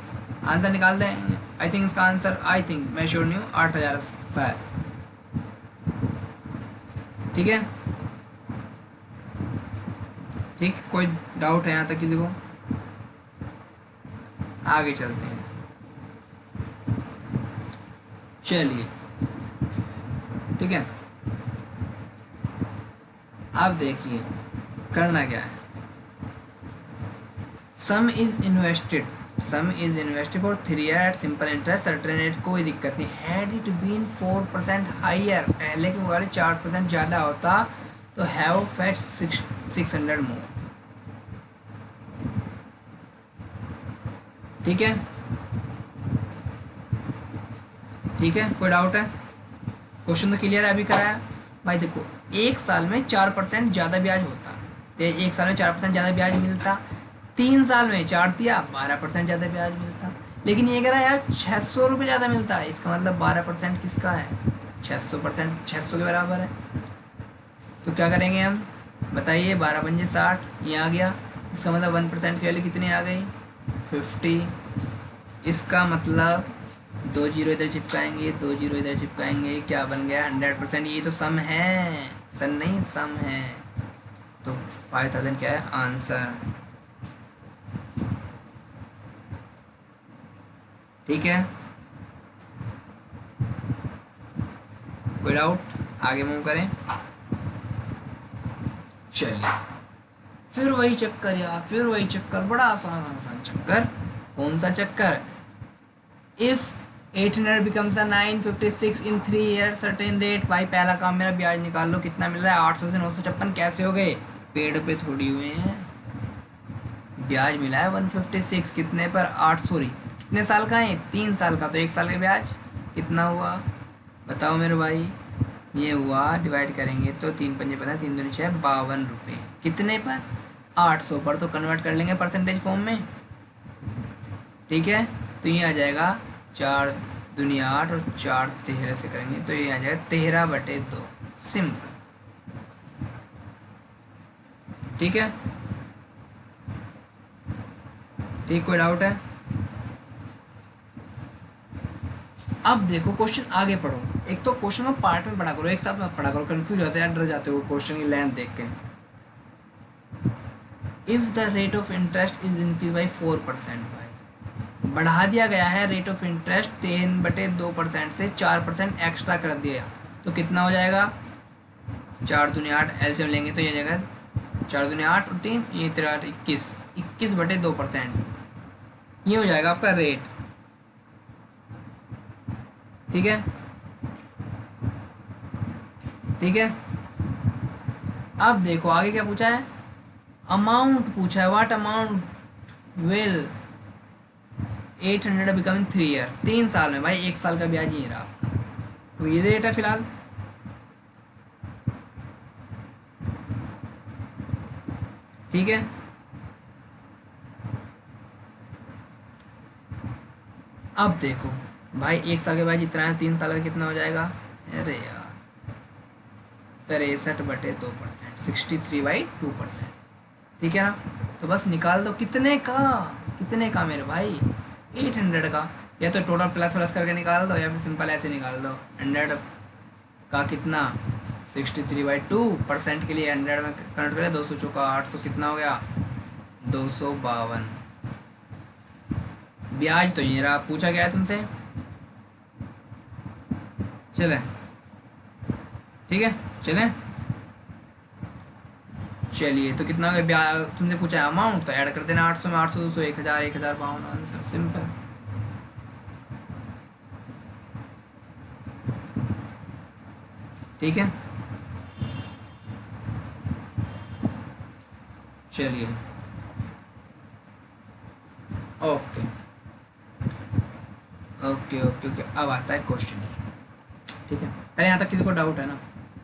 आंसर निकाल देंगे। आई थिंक इसका आंसर, आई थिंक मैं श्योर नहीं हूँ, 8,000 शायद, ठीक है। ठीक, कोई डाउट है यहाँ तक किसी को? आगे चलते हैं। चलिए ठीक है, अब देखिए करना क्या है। Sum is invested for 3 year at simple interest certain rate, कोई दिक्कत नहीं। हैड इट बीन 4% हाइयर, पहले के मुकाबले 4% ज़्यादा होता तो हैव फेच 600 मोर, ठीक है, ठीक है, कोई डाउट है? क्वेश्चन तो क्लियर है, अभी कराया भाई। देखो 1 साल में 4% ज़्यादा ब्याज होता, तो 1 साल में 4% ज़्यादा ब्याज मिलता, 3 साल में 4 दिया 12% ज़्यादा ब्याज मिलता। लेकिन ये कह रहा है यार 600 रुपये ज़्यादा मिलता है, इसका मतलब 12% किसका है? 600%, 600 के बराबर है। तो क्या करेंगे हम, बताइए, 12 पंजे 60, ये आ गया। इसका मतलब 1% की वैल्यू कितनी आ गई? 50। इसका मतलब 2 जीरो इधर चिपकाएंगे, 2 जीरो इधर चिपकाएंगे, क्या बन गया? 100%। ये तो सम है, सन नहीं सम है। तो 5,000 क्या है आंसर, ठीक है। कोई डाउट? आगे मूव करें। चलिए फिर वही चक्कर यार, फिर वही चक्कर, बड़ा आसान आसान चक्कर। कौन सा चक्कर? If 800 becomes a 956 in 3 years certain rate। भाई पहला काम मेरा, ब्याज निकाल लो, कितना मिल रहा है? 800 से 956 कैसे हो गए? पेड़ पे थोड़ी हुए हैं, ब्याज मिला है 156, कितने पर? 8, सॉरी कितने साल का है? 3 साल का, तो 1 साल का ब्याज कितना हुआ बताओ मेरे भाई? ये हुआ, डिवाइड करेंगे तो 3 पंजे 15, 3 दूनी 6, 52 रुपये। कितने पर? 800 पर। तो कन्वर्ट कर लेंगे परसेंटेज फॉर्म में, ठीक है। तो ये आ जाएगा 4 दूनी 8 और 4 13 से करेंगे तो ये आ जाएगा 13/2, सिंपल, ठीक है। ठीक, कोई डाउट है? अब देखो क्वेश्चन आगे पढ़ो। एक तो क्वेश्चन में पार्ट में पढ़ा करो, एक साथ मत पढ़ा करो, कंफ्यूज होते हैं, डर जाते हो क्वेश्चन की लेंथ देख के। If the rate of interest is increase by 4%, भाई बढ़ा दिया गया है रेट ऑफ इंटरेस्ट 3/2% से 4% एक्स्ट्रा कर दिया, तो कितना हो जाएगा? 4 दूनी 8, एलसीएम लेंगे तो ये जाएगा 4 दूनी 8 और 3, ये 13 8 21, 21/2%, ये हो जाएगा आपका रेट, ठीक है, ठीक है। अब देखो आगे क्या पूछा है, अमाउंट पूछा है, what amount will 800 become in 3 year, 3 साल में। भाई 1 साल का ब्याज ये रहा आपका, तो ये रेट है फिलहाल, ठीक है। अब देखो भाई 1 साल के बाद जितना है, 3 साल का कितना हो जाएगा? अरे यार 63/2%, 63/2%, ठीक है ना। तो बस निकाल दो, कितने का, कितने का मेरे भाई? 800 का। या तो टोटल प्लस प्लस करके निकाल दो, या फिर सिंपल ऐसे निकाल दो। 100 का कितना? 63/2%, के लिए 100 में कन्वर्ट करें, 200 चौका 800, कितना हो गया? 252। ब्याज तो ये रहा, पूछा गया है तुमसे, चले, ठीक है, चले। चलिए तो कितना हो गया तुमने पूछा अमाउंट, तो ऐड कर देना 800 में 800 200 1000 1000 52 आंसर सिंपल। ठीक है चलिए ओके ओके ओके ओके अब आता है क्वेश्चन। ठीक है पहले यहाँ तक किसी को डाउट है ना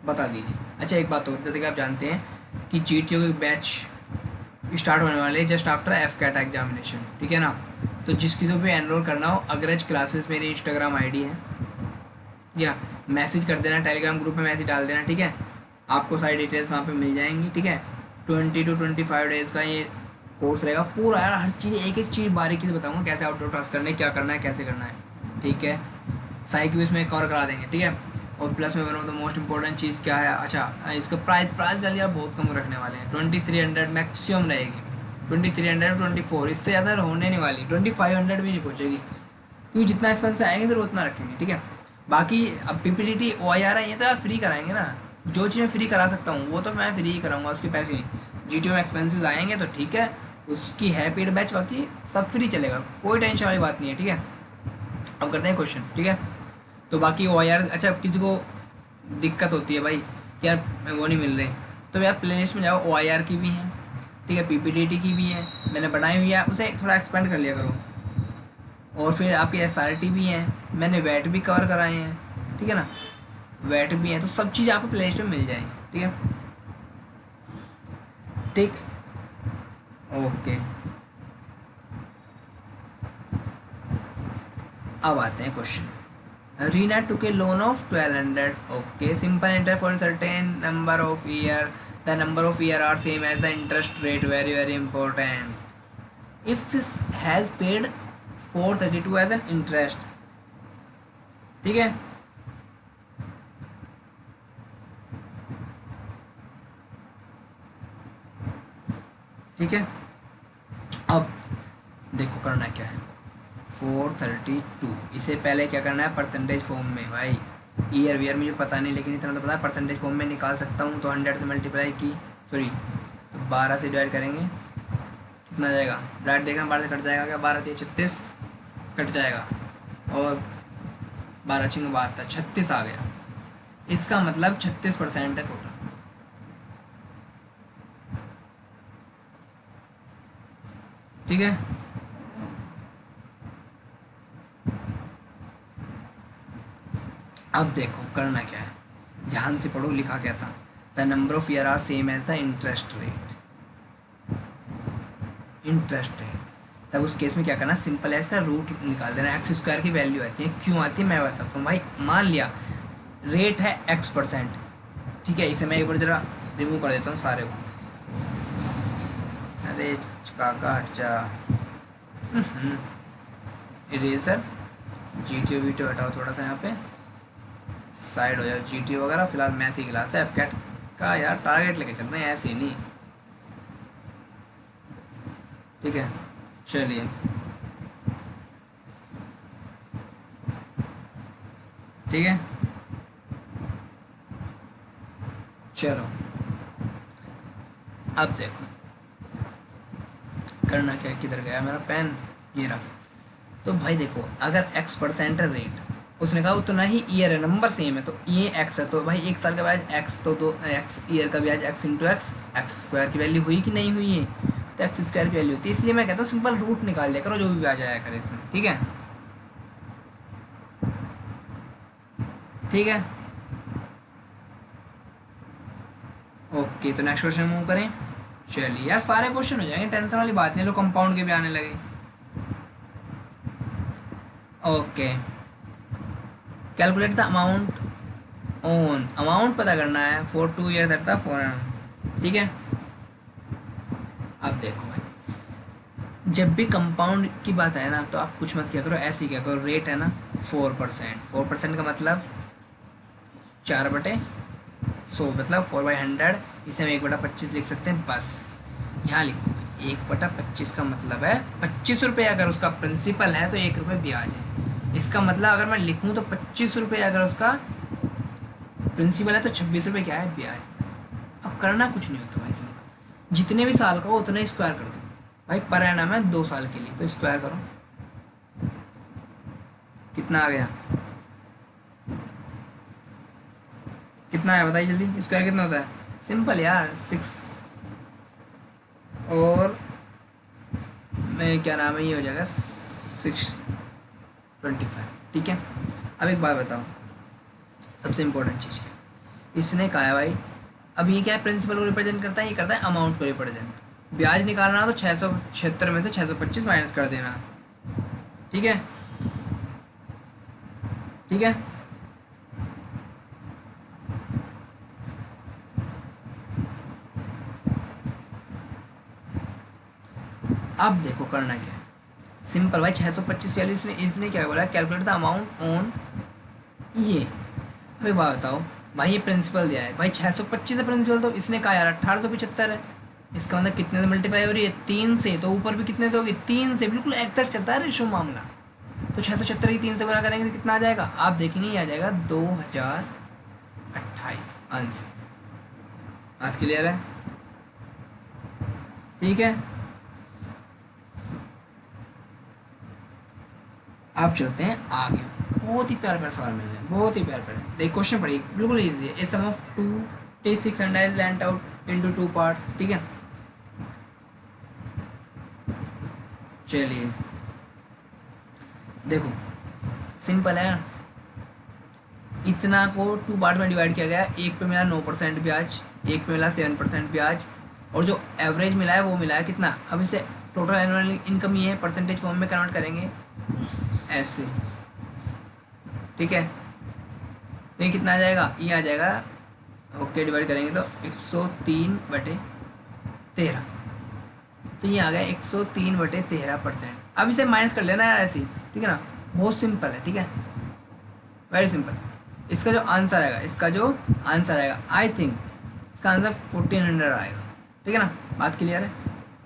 बता दीजिए। अच्छा एक बात और, जैसे कि आप जानते हैं कि जीटीओ के बैच स्टार्ट होने वाले just after F CAT examination. ठीक है ना, तो जिस किसी को भी एनरोल करना हो अग्रज क्लासेस मेरी इंस्टाग्राम आईडी है, ठीक है ना, मैसेज कर देना, टेलीग्राम ग्रुप में मैसेज डाल देना। ठीक है आपको सारी डिटेल्स वहाँ पे मिल जाएंगी। ठीक है 20 to 25 डेज़ का ये कोर्स रहेगा पूरा यार, हर चीज़ एक एक चीज़ बारीकी से बताऊँगा, कैसे आउटडोर टास्क करना है, क्या करना है, कैसे करना है। ठीक है साइक भी इसमें कवर करा देंगे। ठीक है और प्लस में one of the most important चीज़ क्या है, अच्छा इसका प्राइस वैल्यू आप बहुत कम रखने वाले हैं, 2300 मैक्सिमम रहेगी, 2300 24, इससे ज़्यादा होने नहीं वाली, 2500 भी नहीं पहुँचेगी, क्योंकि जितना एक्सपेंस आएंगे तो उतना रखेंगे। ठीक है बाकी अब पीपीटी OIR है ये तो आप फ्री कराएंगे ना, जो चीज़ मैं फ्री करा सकता हूँ वो तो मैं फ्री ही कराऊंगा, उसके पैसे नहीं। जीटीओ में एक्सपेंसेस आएंगे तो ठीक है उसकी है पेड बैच, बाकी सब फ्री चलेगा, कोई टेंशन वाली बात नहीं है। ठीक है अब करते हैं क्वेश्चन। ठीक है तो बाकी OIR, अच्छा किसी को दिक्कत होती है भाई कि यार वो नहीं मिल रहे, तो यार प्ले लिस्ट में जाओ, OIR की भी है, ठीक है PPTT की भी है, मैंने बनाई हुई है, उसे थोड़ा एक्सपेंड कर लिया करो। और फिर आपकी SRT भी हैं, मैंने वैट भी कवर कराए हैं। ठीक है ना वैट भी हैं, तो सब चीज़ आपको प्ले लिस्ट में मिल जाएंगी। ठीक है ठीक ओके अब आते हैं question. Reena took a loan of 1200. Okay, simple interest for a certain number of year. The number of year are same as the interest rate. Very very important. If this has paid 432 as an interest. ठीक है ठीक है अब देखो करना क्या है, 432 इसे पहले क्या करना है परसेंटेज फॉर्म में, भाई ईयर वीयर मुझे पता नहीं लेकिन इतना तो पता है परसेंटेज फॉर्म में निकाल सकता हूँ। तो 100 से मल्टीप्लाई की सॉरी तो 12 से डिवाइड करेंगे कितना जाएगा, डायरेक्ट देखना 12 से कट जाएगा क्या, 12 से 36 कट जाएगा और 12 छिंग 72 36 आ गया, इसका मतलब 36% है टोटल। ठीक है अब देखो करना क्या है, ध्यान से पढ़ो लिखा क्या था, the number of year are same as the interest rate. Interest rate तब उस केस में क्या करना, सिंपल है इसका रूट निकाल देना, एक्स स्क्वायर की वैल्यू आती है, क्यों आती है मैं बताता हूँ। भाई मान लिया रेट है X%, ठीक है इसे मैं एक बार ज़रा रिमूव कर देता हूँ सारे को, अरे काका हट जा, इरेजर जीटीओ वीटीओ हटाओ थोड़ा सा, यहाँ पे साइड हो जाओ, जीटीओ वगैरह फिलहाल मैथ ही क्लास है, एफ कैट का यार टारगेट लेके चल रहे हैं ऐसे ही नहीं। ठीक है चलिए ठीक है चलो अब देखो करना क्या है, किधर गया मेरा पेन, ये रहा। तो भाई देखो अगर X% है रेट, उसने कहा उतना ही ईयर है, नंबर सेम है, तो ये X है, तो भाई एक साल के बाद X तो दो X ईयर का ब्याज X into X, x square की वैल्यू हुई कि नहीं हुई है, तो एक्स स्क्वायर की वैल्यू होती है, इसलिए मैं कहता हूँ सिंपल रूट निकाल दिया करो जो भी ब्याज आया करे इसमें। ठीक है ठीक है ओके तो नेक्स्ट क्वेश्चन मूव करें। चलिए यार सारे क्वेश्चन हो जाएंगे, टेंशन वाली बात नहीं, लोग कंपाउंड के भी आने लगे। Okay calculate the amount own, amount पता करना है for 2 years at the foreign. ठीक है अब देखो भाई जब भी कंपाउंड की बात है ना तो आप कुछ मत क्या करो, ऐसे ही क्या करो, रेट है ना 4%, 4% का मतलब 4/100 मतलब 4/100, इसे हम 1/25 लिख सकते हैं बस। यहाँ लिखो 1/25 का मतलब है 25 रुपये, अगर उसका प्रिंसिपल है तो 1 रुपये ब्याज है, इसका मतलब अगर मैं लिखूँ तो 25 रुपये अगर उसका प्रिंसिपल है तो 26 रुपये क्या है ब्याज। अब करना कुछ नहीं होता भाई सिंपल, जितने भी साल का हो उतना ही स्क्वायर कर दो भाई। पर एनम है 2 साल के लिए, तो स्क्वायर करो, कितना आ गया, कितना है बताइए जल्दी, स्क्वायर कितना होता है? सिंपल यार, 6 और मैं क्या नाम है, ये हो जाएगा 625। ठीक है। अब एक बात बताओ, सबसे इम्पोर्टेंट चीज़ क्या है, इसने कहा है भाई, अब ये क्या है, प्रिंसिपल को रिप्रेजेंट करता है, ये करता है अमाउंट को रिप्रेजेंट। ब्याज निकालना तो 676 में से 625 माइनस कर देना। ठीक है, ठीक है। अब देखो करना क्या है, सिंपल भाई, 625 वैल्यू इसने इसने क्या बोला, कैलकुलेट द अमाउंट ऑन ये। अभी बात बताओ भाई, ये प्रिंसिपल दिया है भाई, 625 है प्रिंसिपल, तो इसने कहा यार 1875 है, इसका मतलब कितने से मल्टीप्लाई हो रही है, 3 से, तो ऊपर भी कितने से होगी, 3 से, बिल्कुल एग्जैक्ट चलता है रेशो मामला। तो 676 की 3 से गुणा करेंगे तो कितना आ जाएगा, आप देखेंगे ये आ जाएगा 2028 आंसर। बात क्लियर है? ठीक है। अब चलते हैं आगे, बहुत ही प्यार प्यार सवाल मिल रहे हैं, बहुत ही प्यार प्यार। देखिए क्वेश्चन पढ़िए, बिल्कुल इजी है। ए सम ऑफ 2 T6 अंडा is lent out into 2 parts. ठीक है, चलिए देखो सिंपल है, इतना को 2 पार्ट में डिवाइड किया गया, एक पे मिला 9% ब्याज, एक पे मिला 7% ब्याज, और जो एवरेज मिला है वो मिला है कितना। अब इसे टोटल एनुअल इनकम ये है, परसेंटेज फॉर्म में कन्वर्ट करेंगे ऐसे। ठीक है, तो ये कितना आ जाएगा, ये आ जाएगा, ओके डिवाइड करेंगे तो 103/13, तो ये आ गया 103/13%। अब इसे माइनस कर लेना है ऐसे ही, ठीक है ना, बहुत सिंपल है। ठीक है, वेरी सिंपल। इसका जो आंसर आएगा, इसका जो आंसर आएगा, आई थिंक इसका आंसर 1400 आएगा। ठीक है ना, बात क्लियर है,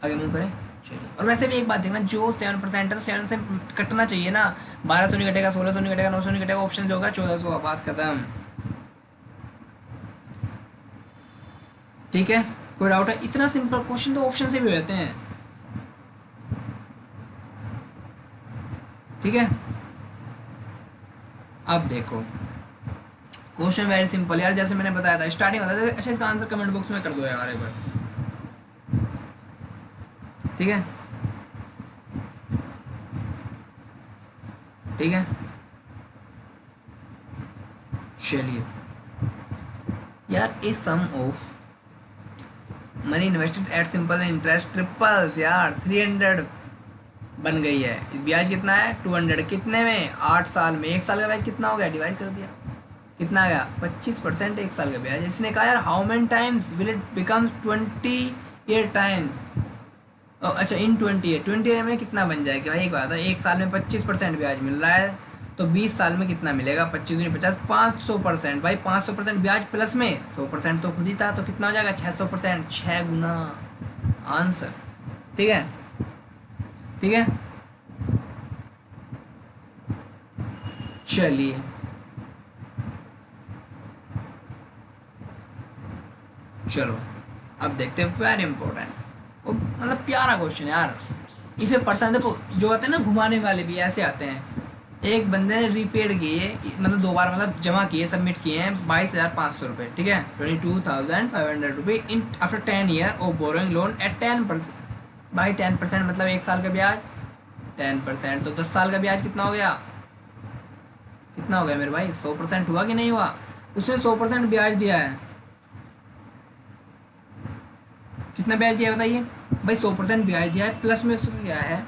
आगे मूव करें। चलिए, और वैसे भी एक बात देखना, जो 7% है तो 7 से कटना चाहिए ना, 1200 नहीं कटेगा, 1600 नहीं कटेगा, 900 नहीं कटेगा, ऑप्शन से होगा 1400, बात खत्म। ठीक है, कोई डाउट है? इतना सिंपल क्वेश्चन तो ऑप्शन से भी हो जाते हैं। ठीक है, अब देखो क्वेश्चन वेरी सिंपल यार, जैसे मैंने बताया था स्टार्टिंग बताया था। अच्छा, इसका आंसर कमेंट बॉक्स में कर दो यार एक बार। ठीक है, ठीक है, चलिए यार, a sum of money invested at simple interest triples यार 300 बन गई है। ब्याज कितना है 200, कितने में, 8 साल में। 1 साल का ब्याज कितना हो गया, डिवाइड कर दिया, कितना आ गया 25%। 1 साल का ब्याज। इसने कहा यार how many times will it becomes 28 times. अच्छा, इन 20 में कितना बन जाएगा भाई, एक बात है, 1 साल में 25% ब्याज मिल रहा है, तो 20 साल में कितना मिलेगा, 25×50 500% भाई। 500% ब्याज प्लस में 100% तो खुद ही था, तो कितना हो जाएगा 600%, 6 गुना आंसर। ठीक है, ठीक है, चलिए चलो अब देखते हैं, वेरी इंपॉर्टेंट, मतलब प्यारा क्वेश्चन यार। इफ ए पर्सन, देखो जो आते हैं ना घुमाने वाले भी ऐसे आते हैं। एक बंदे ने रीपेड किए, मतलब 2 बार मतलब जमा किए, सबमिट किए हैं 22,500 रुपये। ठीक है, 22,500 रुपये in after 10 year of borrowing loan eight 10%। भाई 10% मतलब 1 साल का ब्याज, 10% तो 10 साल का ब्याज कितना हो गया, कितना हो गया मेरे भाई, 100% हुआ कि नहीं हुआ। उसने 100% ब्याज दिया है, कितना ब्याज दिया है बताइए भाई, 100% ब्याज दिया है, प्लस में उसका क्या है,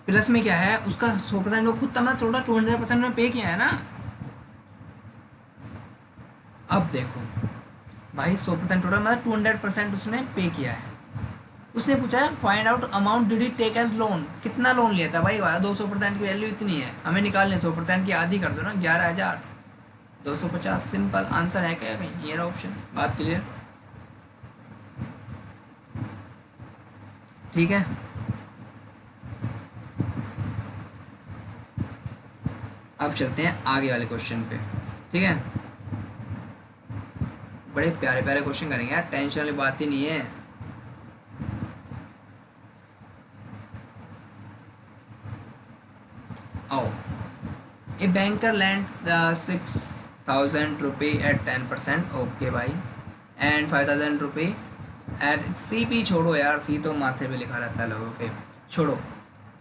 प्लस में क्या है उसका 100% वो खुद था, मतलब टोटल 200% में पे किया है ना। अब देखो भाई 100% टोटल मतलब 200% उसने पे किया है। उसने पूछा है find out amount did he take as loan, कितना लोन लिया था भाई, 200% की वैल्यू इतनी है, हमें निकालने 100% की आधी कर दो ना, 11,250। सिंपल आंसर है क्या कहीं, ये रहा ऑप्शन। बात क्लियर? ठीक है, अब चलते हैं आगे वाले क्वेश्चन पे। ठीक है, बड़े प्यारे प्यारे क्वेश्चन करेंगे यार, टेंशन वाली बात ही नहीं है। आओ, ए बैंकर लैंड 6,000 रुपये एट 10%, ओके भाई, एंड 5,000 रुपये एट सी पी, छोड़ो यार, सी तो माथे पे लिखा रहता है लोगों के, छोड़ो।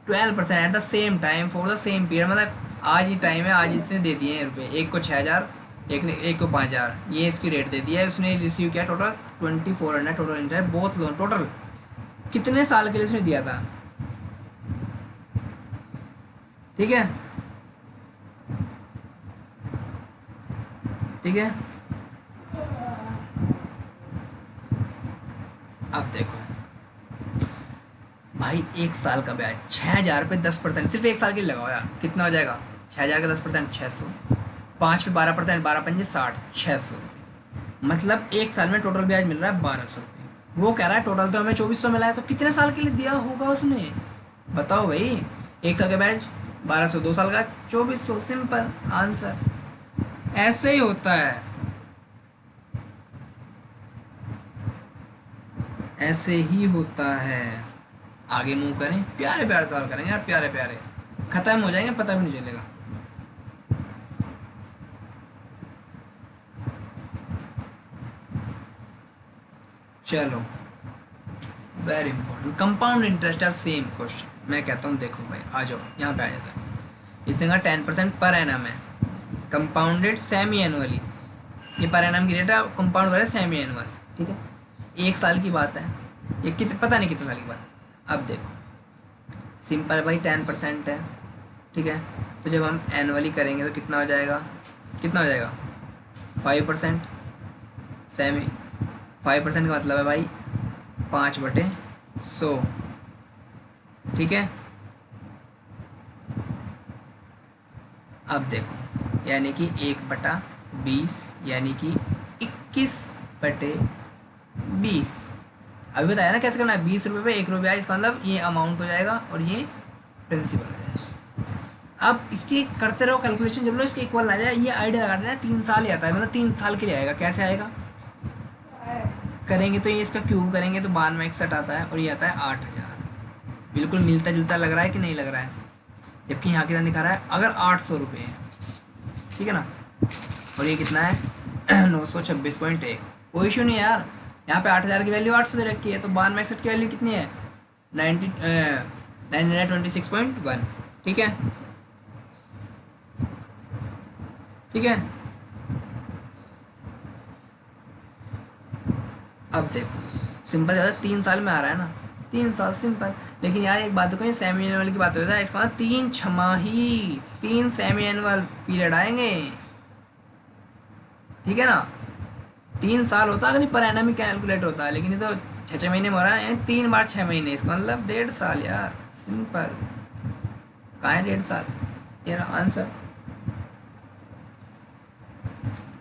12% eight the same time for the same period, मतलब आज ही टाइम है, आज इसने दे दिए हैं रुपये, एक को 6,000, एक को 5,000, ये इसकी रेट दे दिया है उसने, रिसीव किया total 2,400 total interest, both loan total कितने साल के लिए उसने दिया था, ठीक है, ठीक है। अब देखो भाई, एक साल का ब्याज 6,000 रुपये, 10%, सिर्फ एक साल के लिए लगाओ यार, कितना हो जाएगा, 6,000 का 10%, 600, 5 पे 12%, 12×5 60, 600 रुपये, मतलब एक साल में टोटल ब्याज मिल रहा है 1,200 रुपये। वो कह रहा है टोटल तो हमें 2,400 मिला है, तो कितने साल के लिए दिया होगा उसने, बताओ भाई। एक साल का ब्याज 1,200, 2 साल का 2,400, सिंपल आंसर, ऐसे ही होता है, ऐसे ही होता है। आगे मूव करें, प्यारे प्यारे सवाल करेंगे यार, प्यारे प्यारे, खत्म हो जाएंगे पता भी नहीं चलेगा। चलो, very important, compound interest are same question. मैं कहता हूँ देखो भाई, आ जाओ यहाँ पे आ जाता है, इसने कहा 10% पर एनम है, कंपाउंडेड सेमी एनुअली, ये पर एनम की रेट है, कंपाउंड करे सेमी एनुअल, ठीक है, एक साल की बात है, ये कितने पता नहीं कितने साल की बात है। अब देखो सिंपल भाई, 10% है, ठीक है, तो जब हम एनुअली करेंगे तो कितना हो जाएगा, कितना हो जाएगा, 5%, सेमी 5% का मतलब है भाई 5/100, ठीक है। अब देखो, यानी कि 1/20, यानी कि 21/20। अभी बताया ना कैसे करना है, 20 रुपये पे 1 रुपया, इसका मतलब ये अमाउंट हो जाएगा और ये प्रिंसिपल हो जाएगा। अब इसकी करते रहो कैलकुलेशन, जब लो इसके इक्वल आ जाए, ये आइडिया लगा देना 3 साल ही आता है, मतलब 3 साल के लिए आएगा। कैसे आएगा करेंगे तो ये इसका क्यूब करेंगे तो 9261 आता है और ये आता है 8,000, बिल्कुल मिलता जुलता लग रहा है कि नहीं लग रहा है, जबकि यहाँ कितना दिखा रहा है, अगर 800 रुपये है, ठीक है ना, और ये कितना है 926.1, कोई इशू नहीं है यार, यहाँ पे 8,000 की वैल्यू 800 दे रखी है, तो 9261 की वैल्यू कितनी है 926.1, ठीक है, ठीक है। अब देखो सिंपल ज़्यादा 3 साल में आ रहा है ना, 3 साल सिंपल, लेकिन यार एक बात देखो, ये सेमी एनुअल की बात होता है, इसका मतलब 3 छमाही, 3 सेमी एनुअल पीरियड आएंगे, ठीक है ना, 3 साल होता है, अगर नहीं पर एनम ही कैलकुलेट होता है, लेकिन ये तो 6-6 महीने में हो रहा है, यानी 3 बार 6 महीने, इसका मतलब 1.5 साल यार, सिंपल, कहाँ है 1.5 साल, ये रहा आंसर।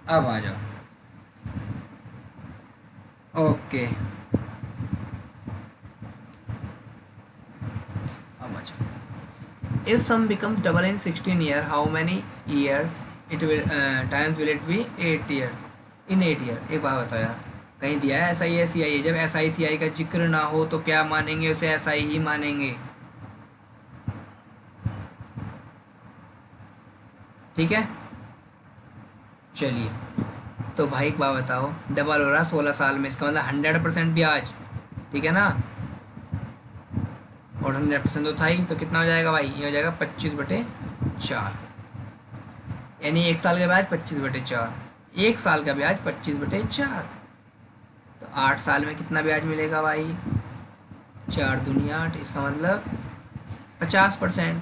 अब आ जाओ, ओके, अब आ जाओ, if sum becomes double in 16 year, how many years it will times will it be 8 year in 8 year। एक बात बताओ यार, कहीं दिया है एस आई एस आई, जब एस आई सी आई का जिक्र ना हो तो क्या मानेंगे, उसे एस आई ही मानेंगे, ठीक है। चलिए, तो भाई एक बात बताओ, डबल हो रहा 16 साल में, इसका मतलब 100% ब्याज, ठीक है ना, और 100% तो था ही, तो कितना हो जाएगा भाई, ये हो जाएगा 25/4, यानी एक साल का ब्याज 25/4, एक साल का ब्याज 25/4, तो 8 साल में कितना ब्याज मिलेगा भाई, 4 दूनी 8, इसका मतलब 50%,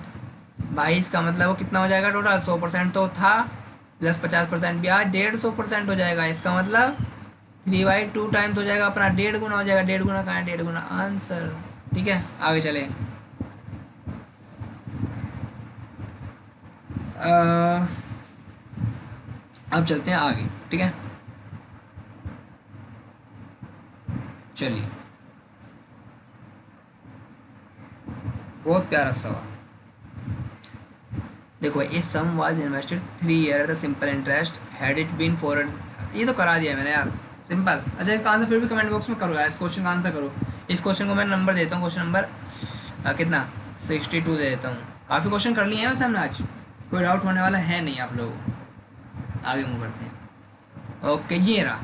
भाई इसका मतलब वो कितना हो जाएगा टोटल, 100% तो था प्लस 50% ब्याज, 150% हो जाएगा, इसका मतलब 3/2 टाइम्स हो जाएगा अपना, 1.5 गुना हो जाएगा, 1.5 गुना कहाँ है, 1.5 गुना आंसर, ठीक है। आगे चले, अब चलते हैं आगे, ठीक है, चलिए, बहुत प्यारा सवाल, देखो, इस sum was invested 3 year at the simple interest, had it been for, ये तो करा दिया मैंने यार, सिंपल। अच्छा इसका आंसर फिर भी कमेंट बॉक्स में करो यार, इस क्वेश्चन का आंसर करो। इस क्वेश्चन को मैं नंबर देता हूँ, क्वेश्चन नंबर कितना 62 दे देता हूँ। काफ़ी क्वेश्चन कर लिए हैं वैसे हमने आज, कोई डाउट होने वाला है नहीं आप लोगों को। आगे मूव करते हैं। ओके ये रहा,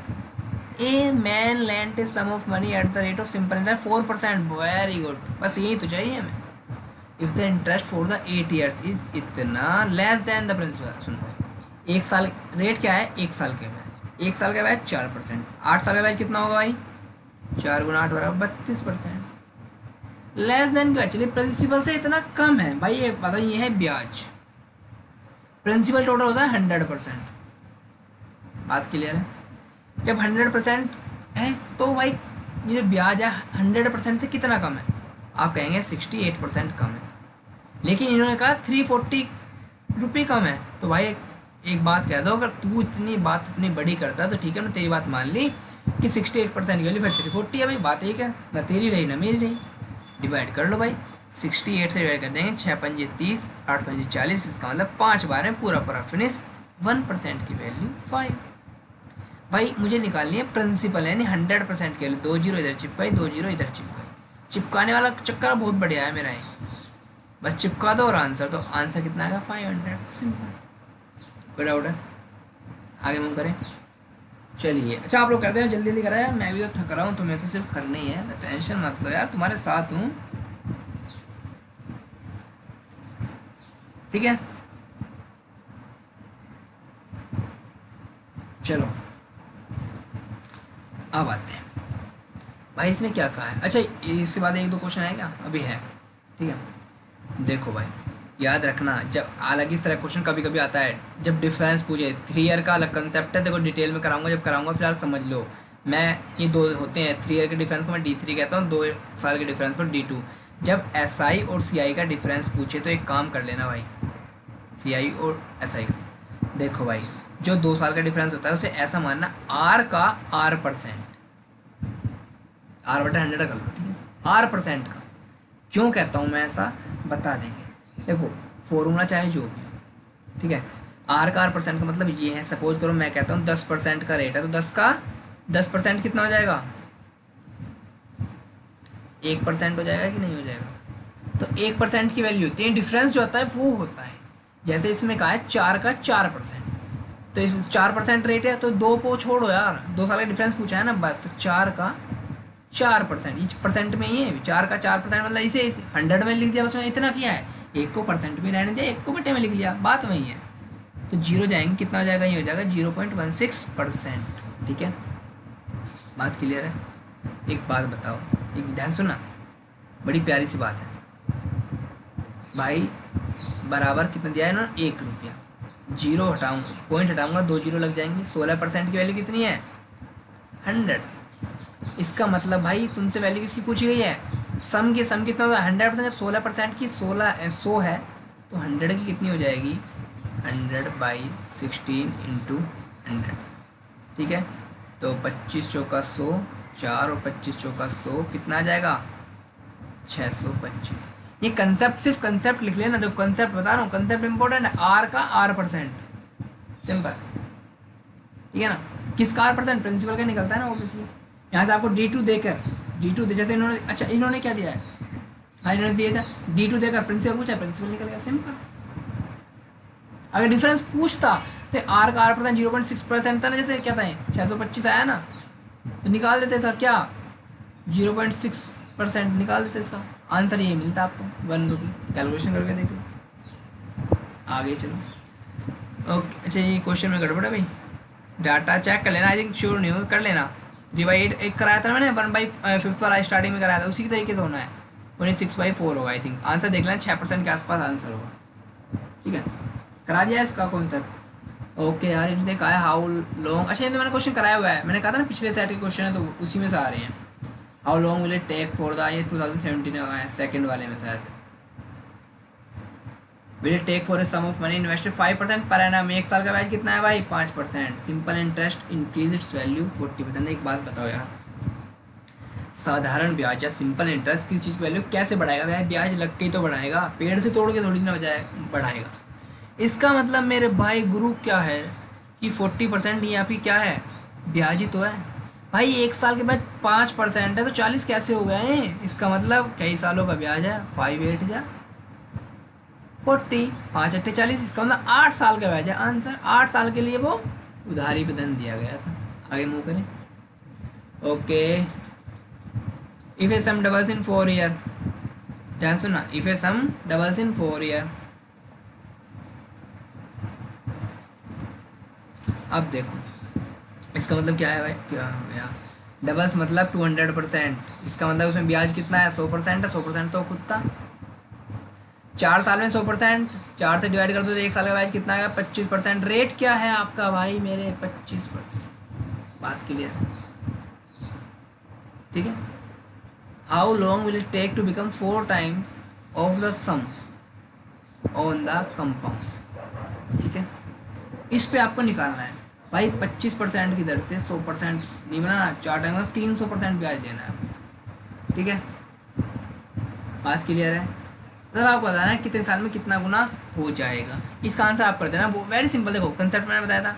a man lent sum of money at the rate of simple interest 4%। Very good, बस यही तो चाहिए हमें। If the interest for the 8 years is इतना लेस देन द प्रिंसिपल। सुन भाई, एक साल रेट क्या है, एक साल के ब्याज, एक साल का ब्याज 4%, 8 साल का ब्याज कितना होगा भाई, 4 गुना 8 बराबर 32%। लेस देन क्या, चलिए प्रिंसिपल से इतना कम है भाई, ये पता ये है ब्याज। प्रिंसिपल टोटल होता है 100%। बात क्लियर है। जब 100% है तो भाई ये जो ब्याज है 100% से कितना कम है, आप कहेंगे 68% कम है। लेकिन इन्होंने कहा 340 रुपये कम है। तो भाई एक बात कह दो, अगर तू इतनी बात इतनी बड़ी करता है तो ठीक है ना, तेरी बात मान ली कि 68% की वैल्यू फिर 340 है भाई, बात एक है, ना तेरी रही ना मेरी रही। डिवाइड कर लो भाई, 68 से डिवाइड कर देंगे, 6 पंजे 30, 8 पंजे 40, इसका मतलब 5 बार में पूरा पूरा फिनिश। 1% की वैल्यू 5। भाई मुझे निकालनी है प्रिंसिपल यानी 100% के लिए। 2 जीरो इधर चिपकाई, 2 जीरो इधर चिपकाई, चिपकाने वाला चक्कर बहुत बढ़िया है मेरा ये, बस चिपका दो और आंसर। तो आंसर कितना आएगा 500। सिंपल, कोई डाउट है? आगे मूव करें, चलिए। अच्छा आप लोग करते हैं, जल्दी जल्दी करा है, मैं भी तो थक रहा हूँ, तुम्हें तो सिर्फ करना ही है, तो टेंशन मत लो यार, तुम्हारे साथ हूँ, ठीक है। चलो अब आते हैं भाई, इसने क्या कहा है। अच्छा इसके बाद एक दो क्वेश्चन है क्या, अभी है, ठीक है। देखो भाई याद रखना, जब अलग इस तरह क्वेश्चन कभी कभी आता है, जब डिफरेंस पूछे, 3 ईयर का अलग कंसेप्ट है, देखो डिटेल में कराऊंगा जब कराऊंगा, फिलहाल समझ लो। मैं ये दो होते हैं, 3 ईयर के डिफरेंस को मैं D3 कहता हूँ, 2 साल के डिफरेंस को D2। जब SI और CI का डिफरेंस पूछे तो एक काम कर लेना भाई, CI और SI का, देखो भाई जो 2 साल का डिफरेंस होता है उसे ऐसा मानना R का R%, R/100 कर लो, ठीक है, R% का। क्यों कहता हूँ मैं ऐसा, बता देंगे। देखो फॉर्मूला चाहे जो भी हो, ठीक है, R का R% का मतलब ये है, सपोज करो मैं कहता हूँ 10% का रेट है, तो 10 का 10% कितना हो जाएगा, 1% हो जाएगा कि नहीं हो जाएगा। तो 1% की वैल्यू होती है, डिफरेंस जो होता है वो होता है। जैसे इसमें कहा है 4 का 4%, तो इस 4% रेट है, तो 2 को छोड़ो यार, 2 साल का डिफरेंस पूछा है ना, बस तो 4 का 4%, ईच परसेंट में ही है, 4 का 4% मतलब इसे 100 में लिख दिया, बस मैंने इतना किया है, 1 को परसेंट में रहने दिया, 1 को बटे में लिख लिया, बात वही है। तो जीरो जाएंगे, कितना हो जाएगा, ये हो जाएगा 0.16%, ठीक है, बात क्लियर है। एक बात बताओ, एक ध्यान सुनना, बड़ी प्यारी सी बात है भाई, बराबर कितना दिया है ना, 1 रुपया, जीरो हटाऊंगा, पॉइंट हटाऊंगा, 2 जीरो लग जाएंगे, 16% की वैल्यू कितनी है, 100। इसका मतलब भाई तुमसे वैल्यू किसकी पूछी गई है, सम कितना होगा, 100%। जब 16% की 100 है तो 100 की कितनी हो जाएगी, 100/16 × 100, ठीक है। तो 25 चौका 100, 4 और 25 चौका 100, कितना आ जाएगा, 625। ये कंसेप्ट, सिर्फ कंसेप्ट लिख लेना, जो कंसेप्ट बता रहा हूँ, कंसेप्ट इंपॉर्टेंट है। R का R%, सिंपल, ठीक है ना। किसका R%, प्रिंसिपल का निकलता है ना ऑब्वियसली। यहाँ से आपको D2 देकर, D2 दे जाते इन्होंने, अच्छा इन्होंने क्या दिया है, हाँ इन्होंने दिया था D2 देकर प्रिंसिपल पूछा, प्रिंसिपल निकल गया, सिंपल। अगर डिफरेंस पूछता तो R का R% 0.6% था ना, जैसे क्या था 625 आया ना, तो निकाल देते इसका क्या, 0.6% निकाल देते, इसका आंसर यही मिलता आपको, 1 रुपये। कैलकुलेशन करके देख लो, आगे चलो। ओके अच्छा ये क्वेश्चन में गड़बड़ है भाई, डाटा चेक कर लेना, आई थिंक श्योर नहीं हो, कर लेना। 3/8 एक कराया था ना मैंने, 1/5 वाला स्टार्टिंग में कराया था, उसी की तरीके से होना है, वही 6/4 होगा आई थिंक। आंसर देख लेना, 6% के आसपास आंसर होगा, ठीक है। करा दिया इसका कॉन्सेप्ट, ओके यार। इसने कहा है हाउ लॉन्ग, अच्छा ये तो मैंने क्वेश्चन कराया हुआ है, मैंने कहा था ना पिछले सेट के क्वेश्चन है, तो उसी में से आ रहे हैं। How long will it take for the, ये 2017 में आया है, सेकंड वाले में शायद। Will it take for a sum of money invested 5% per annum, 1 साल का ब्याज कितना है भाई, 5%। Simple interest increase its value 40%। एक बात बताओ यार, साधारण ब्याज या सिंपल इंटरेस्ट किस चीज़ की वैल्यू कैसे बढ़ाएगा भाई, ब्याज लग के ही तो बढ़ाएगा, पेड़ से तोड़ के थोड़ी ना बढ़ाएगा। इसका मतलब मेरे भाई गुरु क्या है कि 40% ये आपकी क्या है, ब्याज ही तो है। भाई 1 साल के बाद 5% है तो 40 कैसे हो गए हैं? इसका मतलब कई सालों का ब्याज है। 5 8 जा 40, 5 8 40, इसका मतलब 8 साल का ब्याज है। आंसर 8 साल के लिए वो उधारी पे धन दिया गया था। आगे मूव करें। Okay, if a sum doubles in 4 year, ध्यान सुना, if a sum doubles in 4 year. अब देखो इसका मतलब क्या है भाई, क्या हो गया? डबल्स मतलब 200%, इसका मतलब उसमें ब्याज कितना है? 100% है। 100% तो खुद था। 4 साल में 100%, 4 से डिवाइड कर दो तो 1 साल का ब्याज कितना आएगा? 25%। रेट क्या है आपका भाई मेरे? 25%। बात क्लियर, ठीक है। How long will it take to become 4 times of the sum on the compound? ठीक है, इस पे आपको निकालना है भाई। 25% की दर से 100% नहीं बनाना, 4 टाइम का 300% ब्याज देना है आपको, ठीक है। बात क्लियर है? मतलब आपको बताना है कितने साल में कितना गुना हो जाएगा। इसका आंसर आप कर देना, वो वेरी सिंपल। देखो कंसेप्ट मैंने बताया था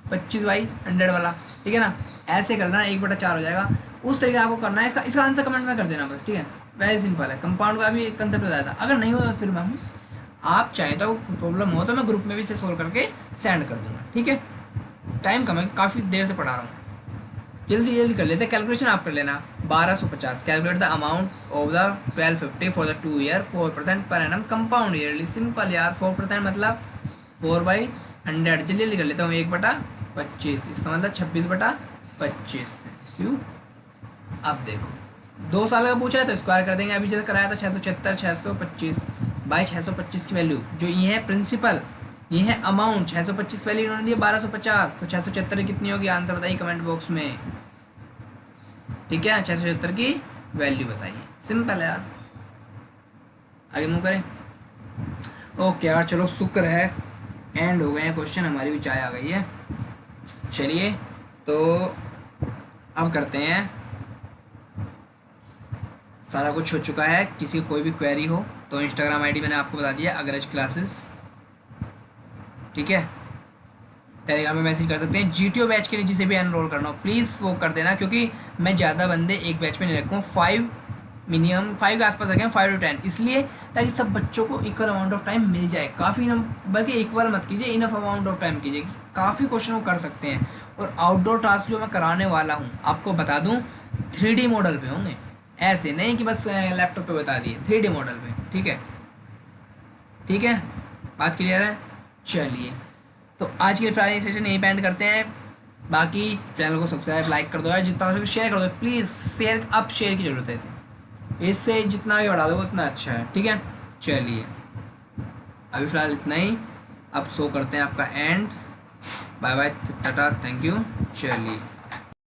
25/100 वाला, ठीक है ना। ऐसे करना 1/4 हो जाएगा, उस तरीके आपको करना है। इसका आंसर कमेंट में कर देना बस, ठीक है। वेरी सिंपल है। कंपाउंड का भी एक कंसेप्ट बताया था। अगर नहीं होता तो फिर मैं हूँ, आप चाहें तो प्रॉब्लम हो तो मैं ग्रुप में भी इसे सोल्व करके सेंड कर दूंगा, ठीक है। टाइम कम है, काफ़ी देर से पढ़ा रहा हूँ। जल्दी जल्दी कर लेते हैं। कैलकुलेशन आप कर लेना। 1250, calculate the amount of the 1250 for the 2 year 4% per annum compound yearly. Simple यार, 4% मतलब 4/100। जल्दी जल्दी कर लेता हूँ। 1/25, इसका मतलब 26/25। क्यों? अब देखो 2 साल का पूछा है तो स्क्वायर कर देंगे। अभी जैसे कराया था 676, 625 बाई 625 की वैल्यू जो ये है प्रिंसिपल, ये है अमाउंट। 625 वैल्यू इन्होंने दी 1250, तो 676 कितनी होगी? आंसर बताइए कमेंट बॉक्स में, ठीक है। 676 की वैल्यू बताइए। सिंपल है यार। आगे मूव करें। ओके यार, चलो शुक्र है एंड हो गए हैं क्वेश्चन, हमारी भी चाय आ गई है। चलिए तो अब करते हैं, सारा कुछ हो चुका है। किसी को कोई भी क्वेरी हो तो इंस्टाग्राम आईडी मैंने आपको बता दिया, अग्रज क्लासेस, ठीक है। टेलीग्राम में मैसेज कर सकते हैं। जीटीओ बैच के लिए जिसे भी एनरोल करना हो प्लीज़ वो कर देना, क्योंकि मैं ज़्यादा बंदे एक बैच में नहीं रखूँ। 5 मिनिमम 5 के आसपास रखें, 5 to 10, इसलिए ताकि सब बच्चों को इक्वल अमाउंट ऑफ टाइम मिल जाए। काफ़ी बल्कि इक्वल मत कीजिए, इनफ अमाउंट ऑफ टाइम कीजिए। काफ़ी क्वेश्चन वो कर सकते हैं। और आउटडोर टास्क जो मैं कराने वाला हूँ आपको बता दूँ 3D मॉडल पे होंगे, ऐसे नहीं कि बस लैपटॉप पे बता दिए, 3D मॉडल पे, ठीक है। ठीक है, बात क्लियर है? चलिए तो आज के फ्राइडे सेशन यहीं पे एंड करते हैं। बाकी चैनल को सब्सक्राइब, लाइक कर दो यार, जितना हो सके शेयर कर दो प्लीज़। शेयर, अब शेयर की ज़रूरत है इसे, इससे जितना भी बढ़ा दो उतना अच्छा है, ठीक है। चलिए अभी फ़िलहाल इतना ही, अब शो करते हैं आपका end. Bye bye, tata, thank you. चलिए।